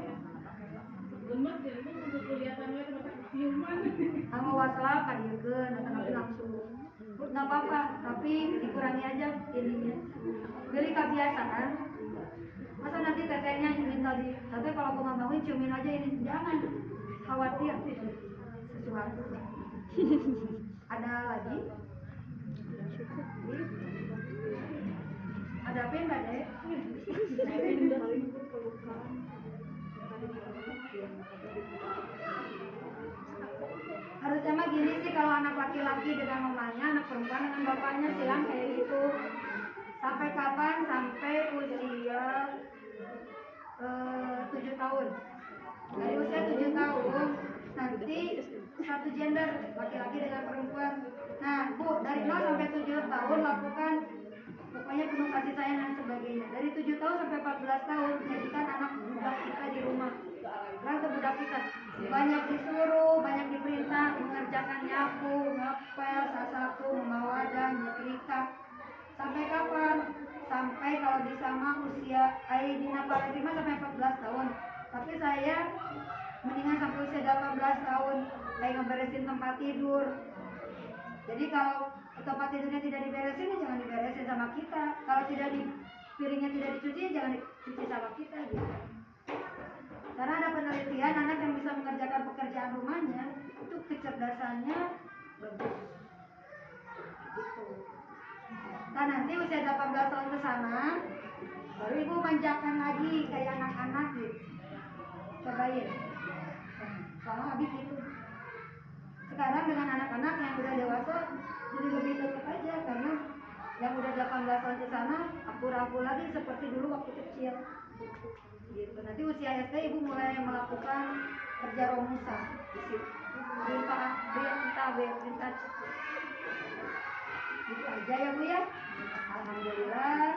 Sama waslah kadiekeun tapi langsung. Nggak apa-apa, tapi dikurangi aja ininya. Beli kebiasaan. Masa nanti tetehnya ingin tadi, tapi kalau aku nggak mau ciumin aja ini, jangan khawatir sesuatu. Ada lagi? Ada apa enggak deh? Harusnya mah gini sih, kalau anak laki-laki dengan mamanya, anak perempuan dengan bapaknya silang kayak gitu. Sampai kapan? Sampai usia 7 tahun. Dari usia 7 tahun nanti satu gender, laki-laki dengan perempuan. Nah bu, dari 0 sampai 7 tahun lakukan pokoknya penuh kasih sayang dan sebagainya. Dari 7 tahun sampai 14 tahun jadikan anak budak kita di rumah. Kan budak kita banyak disuruh, banyak diperintah mengerjakan nyapu, ngepel, sasapu, membawa dan nyetrika. Sampai kapan? Sampai kalau bisa mah usia Dina Paradigma sampai 14 tahun. Tapi saya mendingan sampai usia 18 tahun kayak ngeberesin tempat tidur. Jadi kalau tempat tidurnya tidak diberesin, ya jangan diberesin sama kita. Kalau tidak piringnya tidak dicuci, ya jangan dicuci sama kita gitu. Karena ada penelitian anak yang bisa mengerjakan pekerjaan rumahnya itu kecerdasannya bagus. Gitu. Nah nanti usia 18 tahun ke sana baru ibu manjakan lagi kayak anak-anak gitu. Cobain. Soalnya habis itu. Sekarang dengan anak-anak yang udah dewasa jadi lebih dekat aja, karena yang udah 18 tahun ke sana akur-akur lagi seperti dulu waktu kecil. Gitu. Nanti usia SD ibu mulai melakukan kerja romusa di situ. Berintah. Itu aja ya Bu ya. Alhamdulillah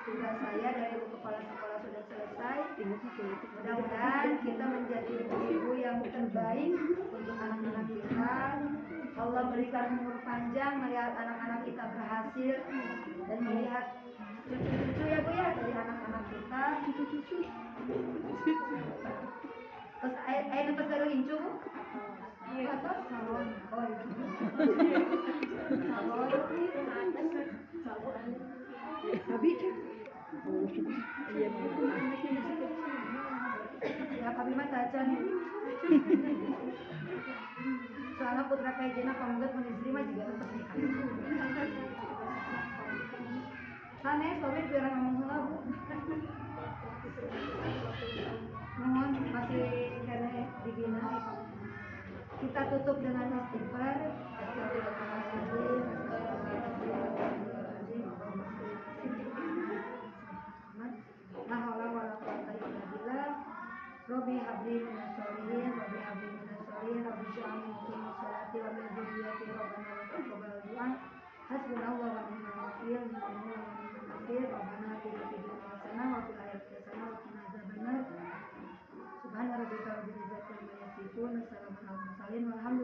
tugas saya dari Ibu Kepala Sekolah sudah selesai. Mudah-mudahan kita menjadi ibu yang terbaik untuk anak-anak kita. Allah berikan umur panjang melihat anak-anak kita berhasil dan melihat cucu-cucu ya Bu ya dari anak-anak kita. Cucu-cucu. Terus air lepas dari hincu Bu? Apa? Salon. Oh itu. Salon. Ya kami mah tacan. Soalnya putra kajena pamunggat menistri mah juga lepas nikah. Sana sobat biar ngomong heula Bu. Mohon masih kena dibina. Kita tutup dengan istighfar. Astagfirullahaladzim. La haula wala quwwata illa billah. Rabbi habli minas sholihin, Rabbi habli minas sholihin, Rabbi sya'alni muqimi sholati wa min dzurriyyati Rabbana wa taqabbal du'a. Hasbunallahu wa ni'mal wakil, ni'mal wakil, Rabbana atina fid dunya hasanah wa fil akhirati hasanah wa qina adzabannar. Subhana rabbika rabbil izzati amma yasifun, wassalamun alal mursalin, walhamdulillah.